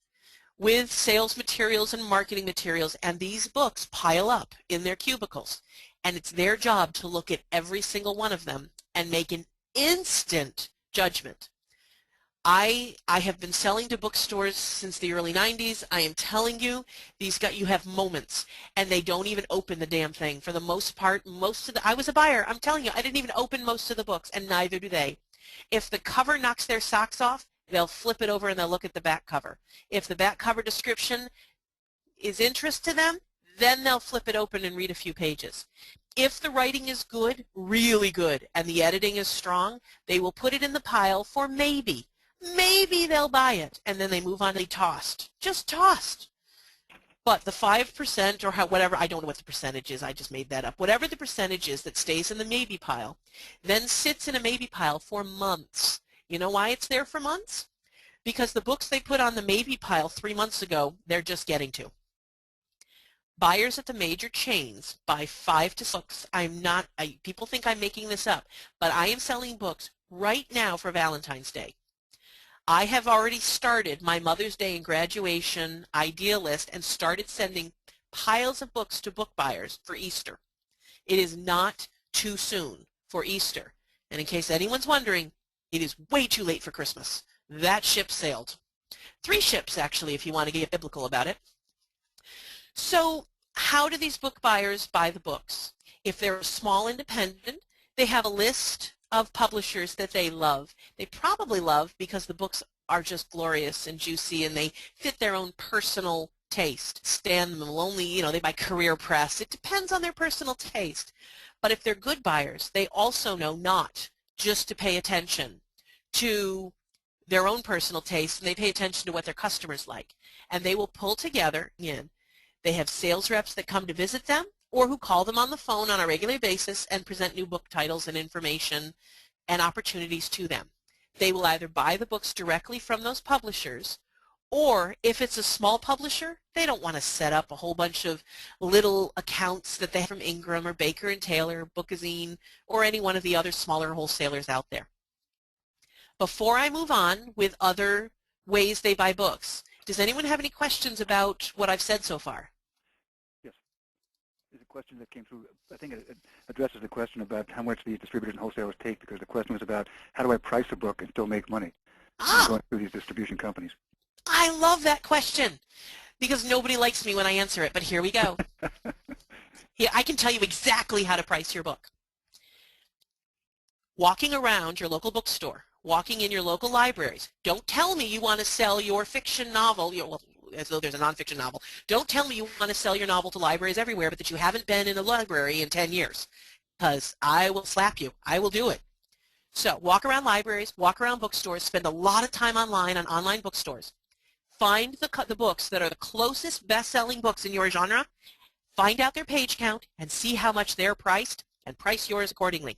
S2: with sales materials and marketing materials, and these books pile up in their cubicles. And it's their job to look at every single one of them and make an instant judgment. I have been selling to bookstores since the early 90s. I am telling you, you have moments, and they don't even open the damn thing. For the most part, I was a buyer. I'm telling you, I didn't even open most of the books, and neither do they. If the cover knocks their socks off, they'll flip it over and they'll look at the back cover. If the back cover description is interest to them, then they'll flip it open and read a few pages. If the writing is good, really good, and the editing is strong, they will put it in the pile for maybe. Maybe they'll buy it, and then they move on. They just tossed. But the 5% or whatever, I don't know what the percentage is, I just made that up. Whatever the percentage is that stays in the maybe pile, then sits in a maybe pile for months. You know why it's there for months? Because the books they put on the maybe pile 3 months ago, they're just getting to. Buyers at the major chains buy 5 to 6. People think I'm making this up, but I am selling books right now for Valentine's Day. I have already started my Mother's Day and graduation idea list and started sending piles of books to book buyers for Easter. It is not too soon for Easter. And in case anyone's wondering, it is way too late for Christmas. That ship sailed. 3 ships, actually, if you want to get biblical about it. So how do these book buyers buy the books? If they're a small independent, they have a list of publishers that they love. They probably love because the books are just glorious and juicy and they fit their own personal taste. Stan them will only, they buy Career Press. It depends on their personal taste. But if they're good buyers, they also know not just to pay attention to their own personal taste, and they pay attention to what their customers like. And they will pull together, they have sales reps that come to visit them, or who call them on the phone on a regular basis and present new book titles and information and opportunities to them. They will either buy the books directly from those publishers, or if it's a small publisher, they don't want to set up a whole bunch of little accounts that they have from Ingram or Baker and Taylor, Bookazine, or any one of the other smaller wholesalers out there. Before I move on with other ways they buy books, does anyone have any questions about what I've said so far?
S1: Yes. is a question that came through. I think it addresses the question about how much the distributors and wholesalers take, because the question was about how do I price a book and still make money going through these distribution companies.
S2: I love that question because nobody likes me when I answer it, but here we go. Yeah, I can tell you exactly how to price your book. Walking around your local bookstore, walking in your local libraries, don't tell me you want to sell your fiction novel, well, as though there's a nonfiction novel. Don't tell me you want to sell your novel to libraries everywhere, but that you haven't been in a library in 10 years, because I will slap you. I will do it. So walk around libraries, walk around bookstores, spend a lot of time online on online bookstores. Find the books that are the closest best-selling books in your genre, find out their page count, and see how much they're priced, and price yours accordingly.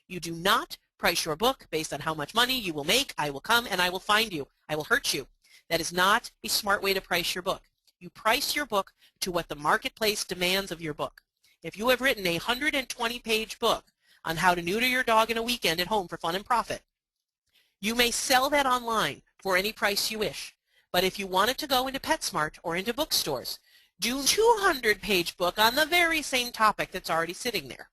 S2: You do not price your book based on how much money you will make. I will come and I will find you. I will hurt you. That is not a smart way to price your book. You price your book to what the marketplace demands of your book. If you have written a 120-page book on how to neuter your dog in a weekend at home for fun and profit, you may sell that online for any price you wish. But if you want it to go into PetSmart or into bookstores, do a 200-page book on the very same topic that's already sitting there.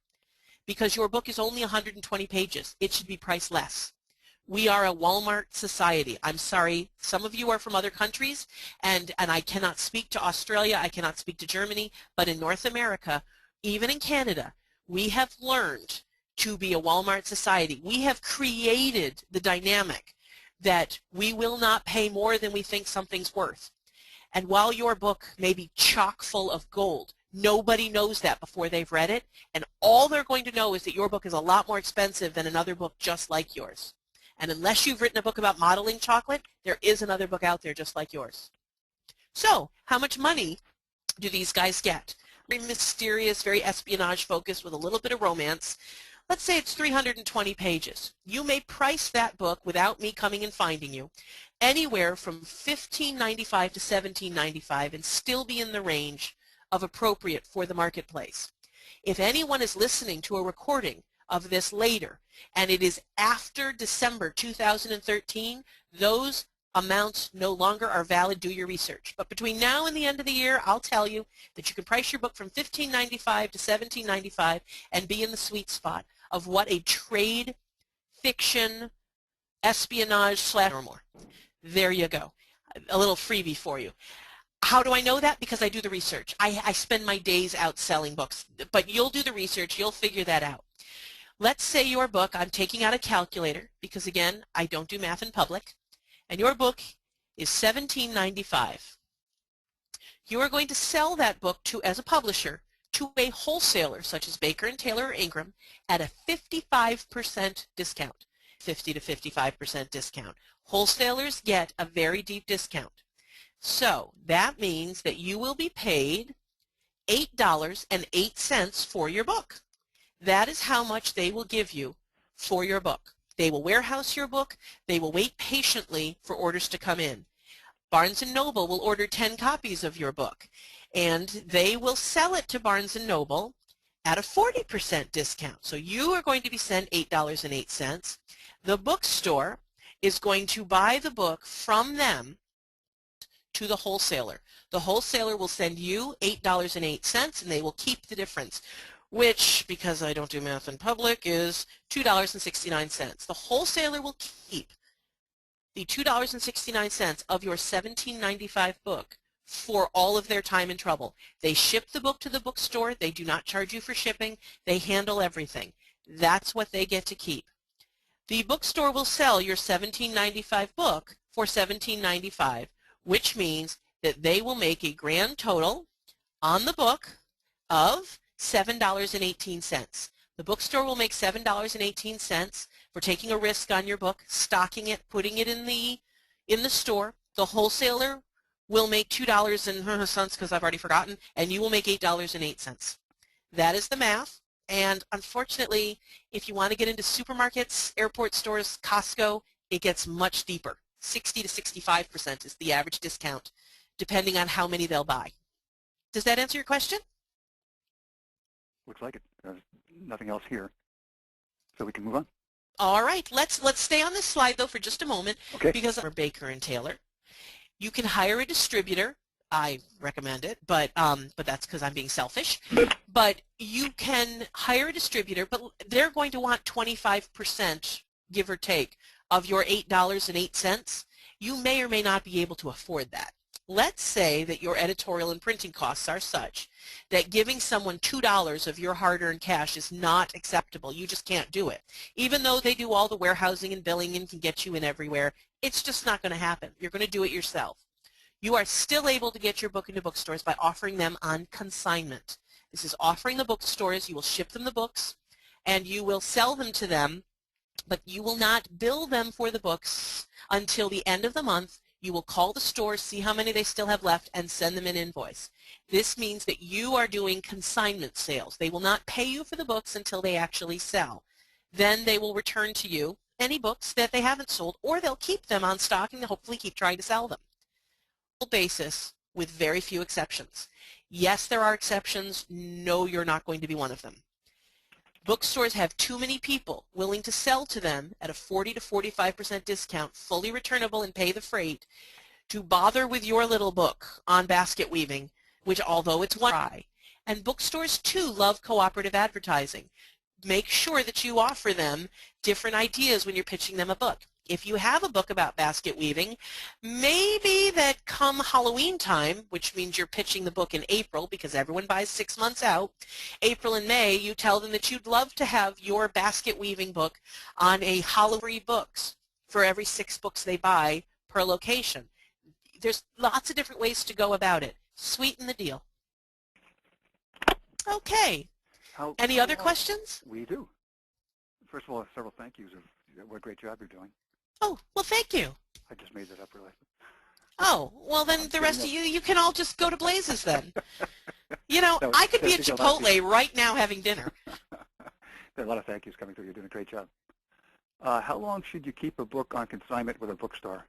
S2: Because your book is only 120 pages, it should be priced less. We are a Walmart society. I'm sorry, some of you are from other countries, and I cannot speak to Australia, I cannot speak to Germany, but in North America, even in Canada, we have learned to be a Walmart society. We have created the dynamic that we will not pay more than we think something's worth. And while your book may be chock full of gold, nobody knows that before they've read it, and all they're going to know is that your book is a lot more expensive than another book just like yours. And unless you've written a book about modeling chocolate, there is another book out there just like yours. So, how much money do these guys get? Very mysterious, very espionage-focused with a little bit of romance. Let's say it's 320 pages. You may price that book without me coming and finding you anywhere from $15.95 to $17.95 and still be in the range of appropriate for the marketplace. If anyone is listening to a recording of this later and it is after December 2013, those amounts no longer are valid. Do your research. But between now and the end of the year, I'll tell you that you can price your book from $15.95 to $17.95 and be in the sweet spot of what a trade fiction espionage / or more. There you go. A little freebie for you. How do I know that? Because I do the research. I spend my days out selling books, but you'll do the research, you'll figure that out. Let's say your book, I'm taking out a calculator because again, I don't do math in public, and your book is $17.95. You are going to sell that book as a publisher to a wholesaler such as Baker & Taylor or Ingram at a 55% discount, 50 to 55% discount. Wholesalers get a very deep discount. So that means that you will be paid $8.08 for your book. That is how much they will give you for your book. They will warehouse your book. They will wait patiently for orders to come in. Barnes & Noble will order 10 copies of your book, and they will sell it to Barnes & Noble at a 40% discount. So you are going to be sent $8.08. The bookstore is going to buy the book from them to the wholesaler. The wholesaler will send you $8.08 and they will keep the difference, which, because I don't do math in public, is $2.69. The wholesaler will keep the $2.69 of your $17.95 book for all of their time and trouble. They ship the book to the bookstore. They do not charge you for shipping. They handle everything. That's what they get to keep. The bookstore will sell your $17.95 book for $17.95, which means that they will make a grand total on the book of $7.18. The bookstore will make $7.18 for taking a risk on your book, stocking it, putting it in the store. The wholesaler will make $2 because I've already forgotten, and you will make $8.08. That is the math. And unfortunately, if you want to get into supermarkets, airport stores, Costco, it gets much deeper. 60 to 65% is the average discount, depending on how many they'll buy. Does that answer your question?
S1: Looks like it. There's nothing else here, so we can move on.
S2: All right, let's stay on this slide though for just a moment,
S1: okay.
S2: Because we're Baker & Taylor. You can hire a distributor. I recommend it, but that's because I'm being selfish. But you can hire a distributor, but they're going to want 25%, give or take, of your $8.08. You may or may not be able to afford that. Let's say that your editorial and printing costs are such that giving someone $2 of your hard-earned cash is not acceptable. You just can't do it. Even though they do all the warehousing and billing and can get you in everywhere, it's just not going to happen. You're going to do it yourself. You are still able to get your book into bookstores by offering them on consignment. This is offering the bookstores, you will ship them the books, and you will sell them to them, but you will not bill them for the books until the end of the month. You will call the store, see how many they still have left, and send them an invoice. This means that you are doing consignment sales. They will not pay you for the books until they actually sell. Then they will return to you any books that they haven't sold, or they'll keep them on stock and hopefully keep trying to sell them. Basis with very few exceptions. Yes, there are exceptions. No, you're not going to be one of them. Bookstores have too many people willing to sell to them at a 40 to 45% discount, fully returnable and pay the freight, to bother with your little book on basket weaving, which although it's one try. And bookstores too love cooperative advertising. Make sure that you offer them different ideas when you're pitching them a book. If you have a book about basket weaving, maybe that come Halloween time, which means you're pitching the book in April because everyone buys 6 months out, April and May, you tell them that you'd love to have your basket weaving book on a Halloween books for every 6 books they buy per location. There's lots of different ways to go about it. Sweeten the deal. Okay. Any other questions?
S1: We do. First of all, several thank yous of what a great job you're doing.
S2: Oh, well, thank you.
S1: I just made that up, really.
S2: Oh, well, then the rest of you can all just go to blazes then. You know, I could be at Chipotle right now having dinner.
S1: There are a lot of thank yous coming through. You're doing a great job. How long should you keep a book on consignment with a bookstore?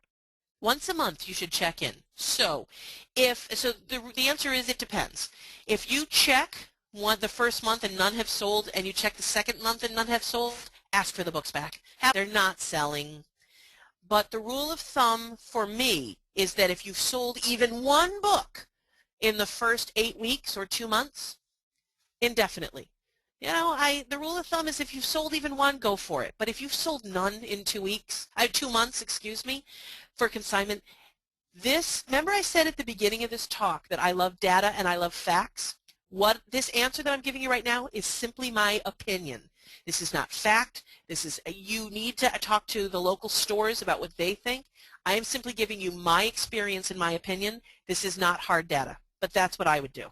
S2: Once a month you should check in. So the answer is it depends. If you check the first month and none have sold, and you check the second month and none have sold, ask for the books back. They're not selling. But the rule of thumb for me is that if you've sold even one book in the first 8 weeks or 2 months, indefinitely. You know, the rule of thumb is if you've sold even one, go for it. But if you've sold none in 2 months, excuse me, for consignment, remember I said at the beginning of this talk that I love data and I love facts? What this answer that I'm giving you right now is simply my opinion. This is not fact. You need to talk to the local stores about what they think. I am simply giving you my experience and my opinion. This is not hard data, but that's what I would do.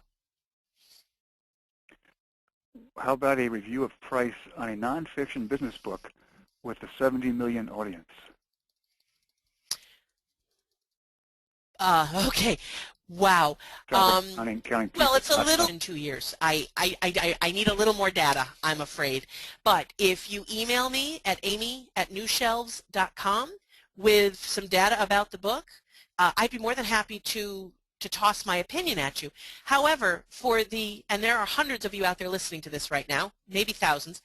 S1: How about a review of price on a nonfiction business book with a 70 million audience?
S2: Okay. Wow.
S1: Counting
S2: well, it's a little in 2 years. I need a little more data, I'm afraid. But if you email me at amy@newshelves.com with some data about the book, I'd be more than happy to toss my opinion at you. However, and there are hundreds of you out there listening to this right now, maybe thousands,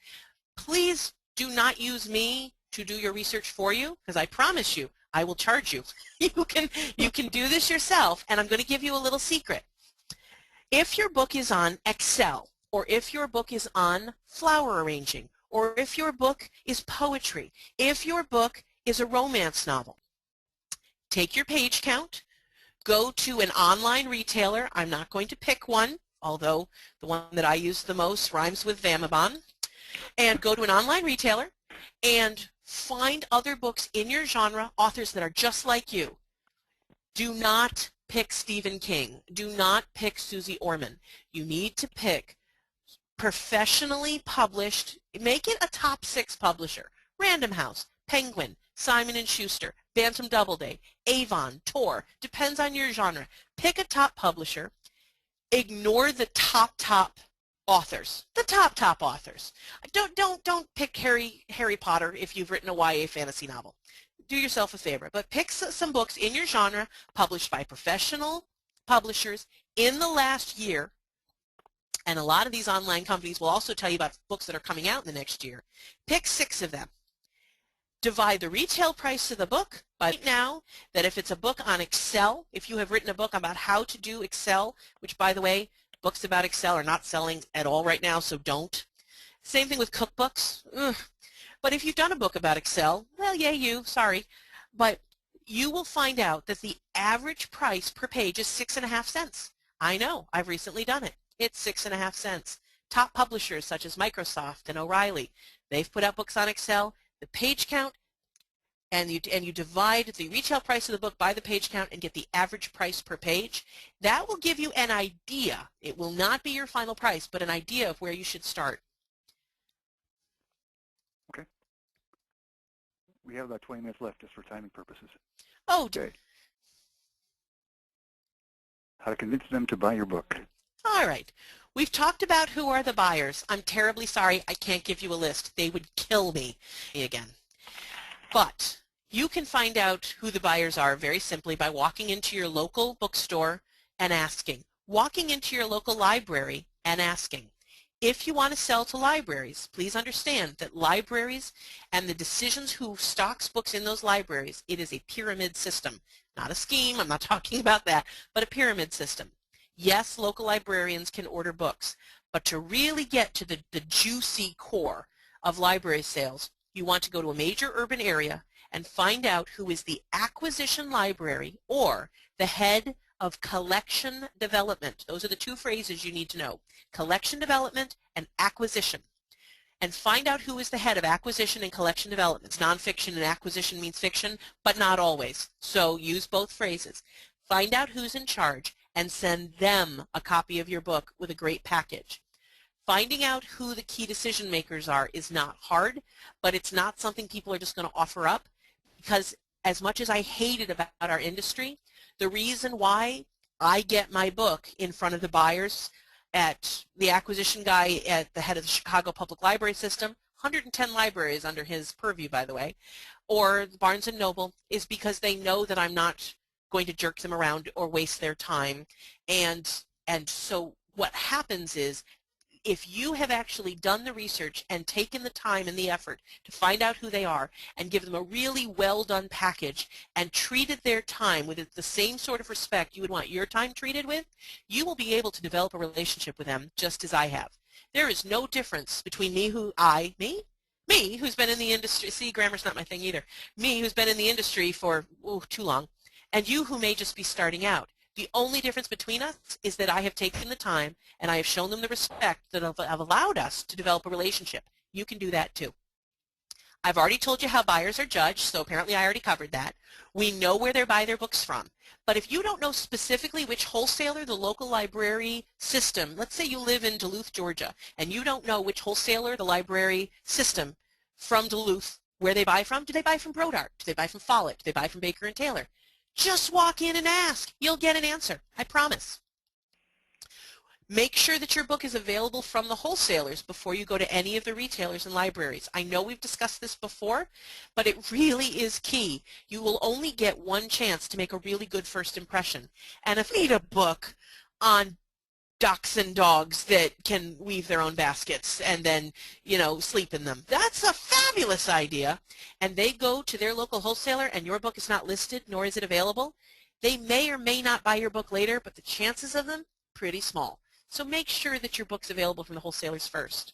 S2: please do not use me to do your research for you, because I promise you, I will charge you. You can do this yourself, and I'm going to give you a little secret. If your book is on Excel, or if your book is on flower arranging, or if your book is poetry, if your book is a romance novel, take your page count, go to an online retailer. I'm not going to pick one, although the one that I use the most rhymes with Vamabon, and go to an online retailer and find other books in your genre, authors that are just like you. Do not pick Stephen King. Do not pick Susie Orman. You need to pick professionally published, make it a top 6 publisher. Random House, Penguin, Simon & Schuster, Bantam Doubleday, Avon, Tor, depends on your genre. Pick a top publisher. Ignore the top authors, the top authors. Don't pick Harry Potter if you've written a YA fantasy novel. Do yourself a favor, but pick some books in your genre published by professional publishers in the last year, and a lot of these online companies will also tell you about books that are coming out in the next year. Pick 6 of them. divide the retail price of the book by now that if it's a book on Excel, if you have written a book about how to do Excel, which by the way, books about Excel are not selling at all right now, so don't. Same thing with cookbooks. Ugh. But if you've done a book about Excel, well, yay you, sorry. But you will find out that the average price per page is 6.5 cents. I know, I've recently done it. It's 6.5 cents. Top publishers such as Microsoft and O'Reilly, they've put out books on Excel. The page count, and you divide the retail price of the book by the page count and get the average price per page. That will give you an idea. It will not be your final price, but an idea of where you should start.
S1: Okay. We have about 20 minutes left just for timing purposes.
S2: Oh,
S1: okay. How to convince them to buy your book.
S2: All right. We've talked about who are the buyers. I'm terribly sorry I can't give you a list. They would kill me again. But you can find out who the buyers are very simply by walking into your local bookstore and asking. Walking into your local library and asking. If you want to sell to libraries, please understand that libraries and the decisions who stocks books in those libraries, it is a pyramid system. Not a scheme, I'm not talking about that, but a pyramid system. Yes, local librarians can order books, but to really get to the juicy core of library sales, you want to go to a major urban area and find out who is the acquisition library or the head of collection development. Those are the two phrases you need to know. Collection development and acquisition. And find out who is the head of acquisition and collection development. It's nonfiction and acquisition means fiction, but not always. So use both phrases. Find out who's in charge and send them a copy of your book with a great package. Finding out who the key decision makers are is not hard, but it's not something people are just going to offer up, because as much as I hate it about our industry, the reason why I get my book in front of the buyers at the acquisition guy at the head of the Chicago Public Library System, 110 libraries under his purview, by the way, or Barnes & Noble, is because they know that I'm not going to jerk them around or waste their time. And so what happens is, if you have actually done the research and taken the time and the effort to find out who they are and give them a really well done package and treated their time with the same sort of respect you would want your time treated with, you will be able to develop a relationship with them just as I have. There is no difference between me, who's been in the industry, see, grammar's not my thing either, me who's been in the industry for too long, and you who may just be starting out. The only difference between us is that I have taken the time and I have shown them the respect that have allowed us to develop a relationship. You can do that too. I've already told you how buyers are judged, so apparently I already covered that. We know where they buy their books from. But if you don't know specifically which wholesaler the local library system, let's say you live in Duluth, Georgia, and you don't know which wholesaler the library system from Duluth, where they buy from, do they buy from Brodart? Do they buy from Follett? Do they buy from Baker & Taylor? Just walk in and ask. You'll get an answer. I promise. Make sure that your book is available from the wholesalers before you go to any of the retailers and libraries. I know we've discussed this before, but it really is key. You will only get one chance to make a really good first impression. And if you need a book on ducks and dogs that can weave their own baskets and then, sleep in them, that's a fabulous idea, and they go to their local wholesaler and your book is not listed nor is it available, they may or may not buy your book later, but the chances of them, pretty small. So make sure that your book's available from the wholesalers first.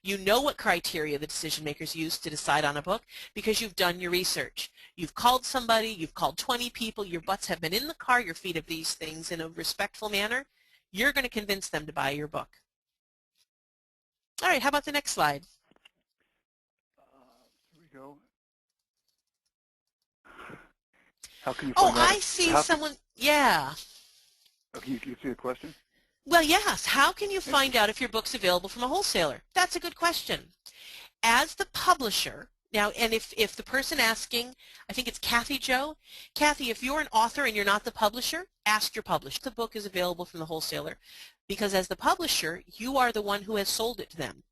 S2: You know what criteria the decision makers use to decide on a book because you've done your research. You've called somebody, you've called 20 people, your butts have been in the car, your feet of these things in a respectful manner. You're going to convince them to buy your book. All right, how about the next slide?
S1: Here we go. How can you find out?
S2: I see someone, yeah.
S1: Okay, you see the question?
S2: Well, yes. How can you find out if your book's available from a wholesaler? That's a good question. As the publisher, now, and if the person asking, I think it's Kathy Jo. Kathy, if you're an author and you're not the publisher, ask your publisher. The book is available from the wholesaler because as the publisher, you are the one who has sold it to them.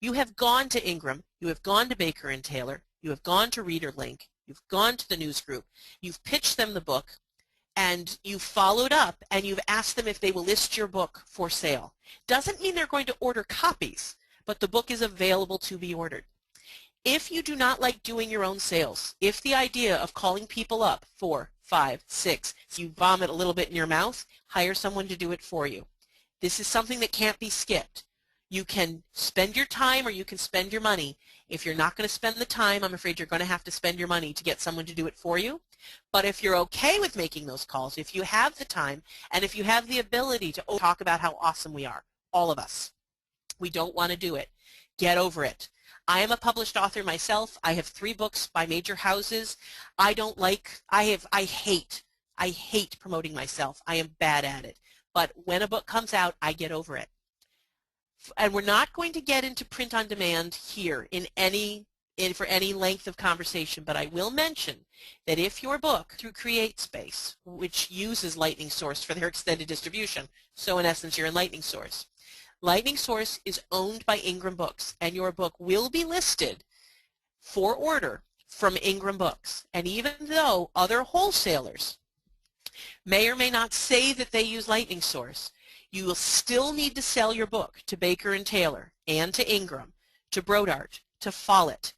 S2: You have gone to Ingram, you have gone to Baker & Taylor, you have gone to ReaderLink, you've gone to the news group, you've pitched them the book, and you've followed up and you've asked them if they will list your book for sale. Doesn't mean they're going to order copies, but the book is available to be ordered. If you do not like doing your own sales, if the idea of calling people up 4, 5, 6, you vomit a little bit in your mouth, hire someone to do it for you. This is something that can't be skipped. You can spend your time or you can spend your money. If you're not going to spend the time, I'm afraid you're going to have to spend your money to get someone to do it for you. But if you're okay with making those calls, if you have the time, and if you have the ability to talk about how awesome we are, all of us, we don't want to do it. Get over it. I am a published author myself. I have 3 books by major houses. I hate promoting myself. I am bad at it. But when a book comes out, I get over it. And we're not going to get into print on demand here for any length of conversation, but I will mention that if your book through CreateSpace, which uses Lightning Source for their extended distribution, so in essence you're in Lightning Source. Lightning Source is owned by Ingram Books, and your book will be listed for order from Ingram Books. And even though other wholesalers may or may not say that they use Lightning Source, you will still need to sell your book to Baker and Taylor and to Ingram, to Brodart, to Follett,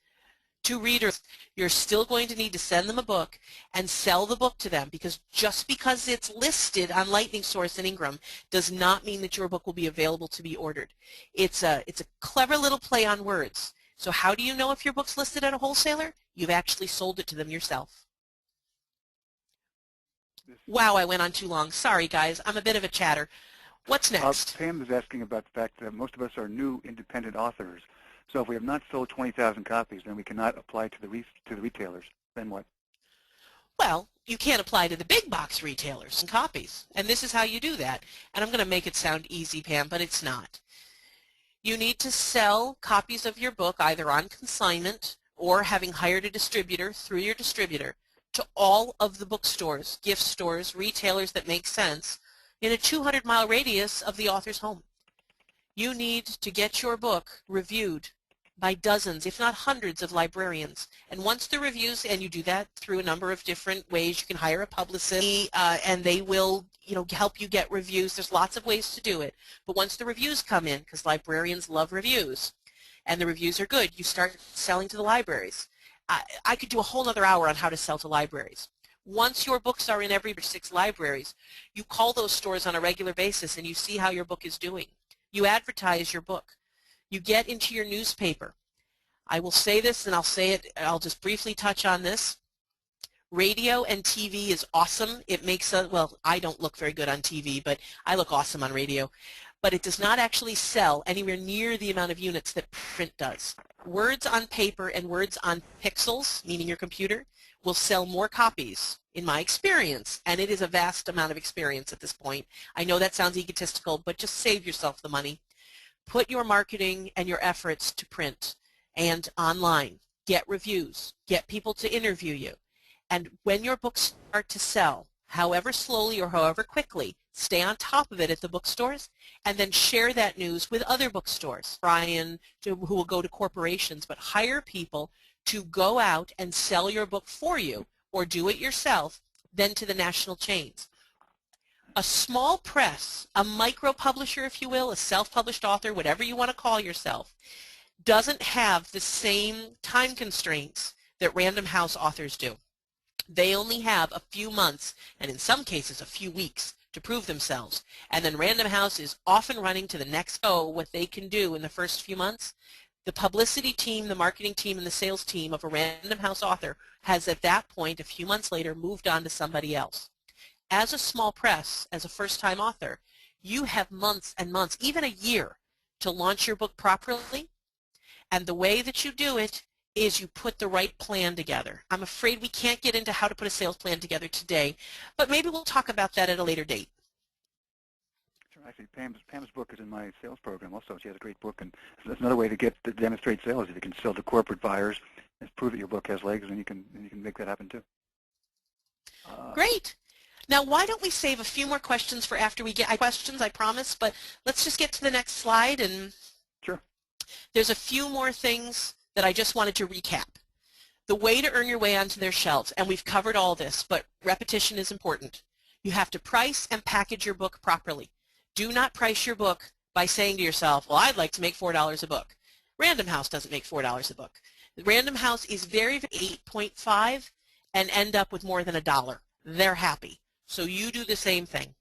S2: to readers. You're still going to need to send them a book and sell the book to them, because just because it's listed on Lightning Source and Ingram does not mean that your book will be available to be ordered. It's a clever little play on words. So how do you know if your book's listed at a wholesaler? You've actually sold it to them yourself. Wow, I went on too long. Sorry, guys. I'm a bit of a chatter. What's next?
S1: Pam is asking about the fact that most of us are new independent authors. So if we have not sold 20,000 copies, then we cannot apply to the retailers. Then what?
S2: Well, you can't apply to the big box retailers and copies. And this is how you do that. And I'm going to make it sound easy, Pam, but it's not. You need to sell copies of your book either on consignment or having hired a distributor through your distributor to all of the bookstores, gift stores, retailers that make sense in a 200-mile radius of the author's home. You need to get your book reviewed by dozens, if not hundreds, of librarians. And once the reviews, and you do that through a number of different ways, you can hire a publicist, and they will, help you get reviews. There's lots of ways to do it. But once the reviews come in, because librarians love reviews, and the reviews are good, you start selling to the libraries. I could do a whole other hour on how to sell to libraries. Once your books are in every 6 libraries, you call those stores on a regular basis and you see how your book is doing. You advertise your book. You get into your newspaper. I will say this, and I'll say it, I'll just briefly touch on this. Radio and TV is awesome. It makes well, I don't look very good on TV, but I look awesome on radio. But it does not actually sell anywhere near the amount of units that print does. Words on paper and words on pixels, meaning your computer, will sell more copies, in my experience, and it is a vast amount of experience at this point. I know that sounds egotistical, but just save yourself the money. Put your marketing and your efforts to print and online. Get reviews. Get people to interview you. And when your books start to sell, however slowly or however quickly, stay on top of it at the bookstores, and then share that news with other bookstores. Brian, who will go to corporations, but hire people to go out and sell your book for you, or do it yourself, then to the national chains. A small press, a micro publisher, if you will, a self-published author, whatever you want to call yourself, doesn't have the same time constraints that Random House authors do. They only have a few months, and in some cases a few weeks, to prove themselves. And then Random House is off and running to the next go. What they can do in the first few months, the publicity team, the marketing team, and the sales team of a Random House author has at that point, a few months later, moved on to somebody else. As a small press, as a first-time author, you have months and months, even a year, to launch your book properly. And the way that you do it is you put the right plan together. I'm afraid we can't get into how to put a sales plan together today, but maybe we'll talk about that at a later date.
S1: Actually, Pam's book is in my sales program also. She has a great book, and that's another way to demonstrate sales. If you can sell to corporate buyers and prove that your book has legs, then you can make that happen too.
S2: Great. Now, why don't we save a few more questions for after we get questions, I promise, but let's just get to the next slide. And
S1: sure.
S2: There's a few more things that I just wanted to recap. The way to earn your way onto their shelves, and we've covered all this, but repetition is important. You have to price and package your book properly. Do not price your book by saying to yourself, well, I'd like to make $4 a book. Random House doesn't make $4 a book. Random House is very 8.5 and end up with more than $1. They're happy. So you do the same thing.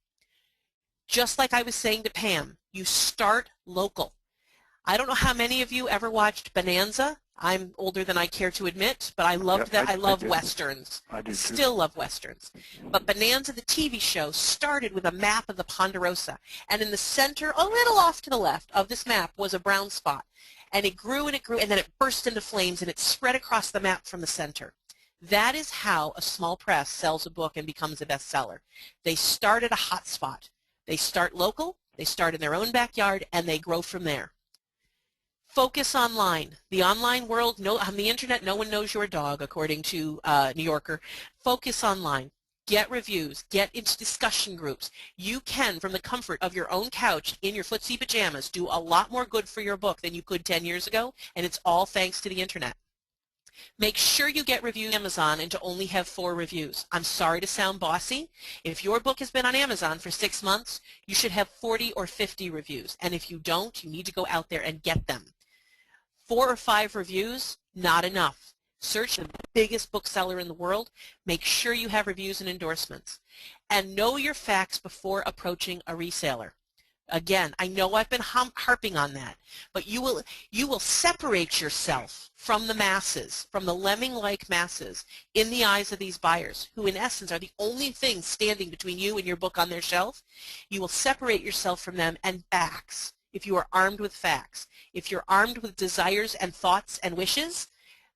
S2: Just like I was saying to Pam, you start local. I don't know how many of you ever watched Bonanza. I'm older than I care to admit, but I loved that. I love Westerns.
S1: I do too.
S2: Still love Westerns. But Bonanza, the TV show, started with a map of the Ponderosa. And in the center, a little off to the left of this map, was a brown spot. And it grew, and then it burst into flames, and it spread across the map from the center. That is how a small press sells a book and becomes a bestseller. They start at a hot spot. They start local, they start in their own backyard, and they grow from there. Focus online. The online world, on the internet, no one knows your dog, according to New Yorker. Focus online. Get reviews. Get into discussion groups. You can, from the comfort of your own couch in your footsie pajamas, do a lot more good for your book than you could 10 years ago, and it's all thanks to the internet. Make sure you get reviews on Amazon and to only have 4 reviews. I'm sorry to sound bossy. If your book has been on Amazon for 6 months, you should have 40 or 50 reviews. And if you don't, you need to go out there and get them. 4 or 5 reviews, not enough. Search the biggest bookseller in the world. Make sure you have reviews and endorsements. And know your facts before approaching a reseller. Again, I know I've been harping on that, but you will separate yourself from the masses, from the lemming-like masses in the eyes of these buyers, who in essence are the only thing standing between you and your book on their shelf. You will separate yourself from them and facts. If you are armed with facts, if you're armed with desires and thoughts and wishes,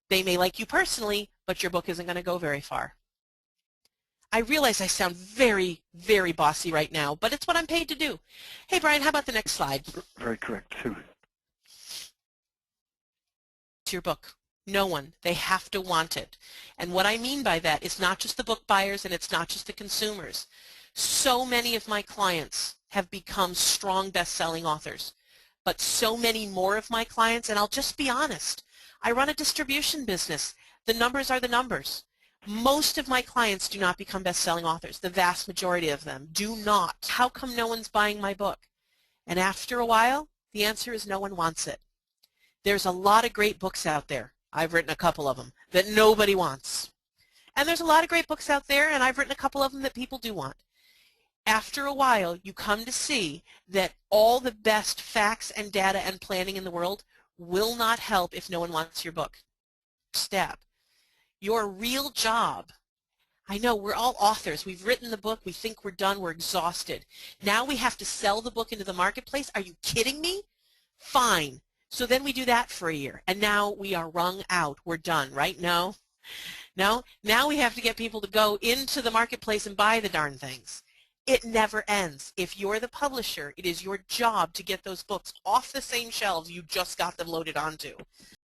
S2: they may like you personally, but your book isn't going to go very far. I realize I sound very, very bossy right now, but it's what I'm paid to do. Hey, Brian, how about the next slide?
S1: Very correct, too.
S2: It's your book. No one. They have to want it. And what I mean by that is not just the book buyers and it's not just the consumers. So many of my clients have become strong best-selling authors, but so many more of my clients, and I'll just be honest, I run a distribution business. The numbers are the numbers. Most of my clients do not become best-selling authors. The vast majority of them do not. How come no one's buying my book? And after a while, the answer is no one wants it. There's a lot of great books out there. I've written a couple of them that nobody wants. And there's a lot of great books out there, and I've written a couple of them that people do want. After a while, you come to see that all the best facts and data and planning in the world will not help if no one wants your book. Step. Your real job, I know we're all authors. We've written the book. We think we're done. We're exhausted. Now we have to sell the book into the marketplace. Are you kidding me? Fine. So then we do that for a year. And now we are wrung out. We're done, right? No? No? Now we have to get people to go into the marketplace and buy the darn things. It never ends. If you're the publisher, it is your job to get those books off the same shelves you just got them loaded onto.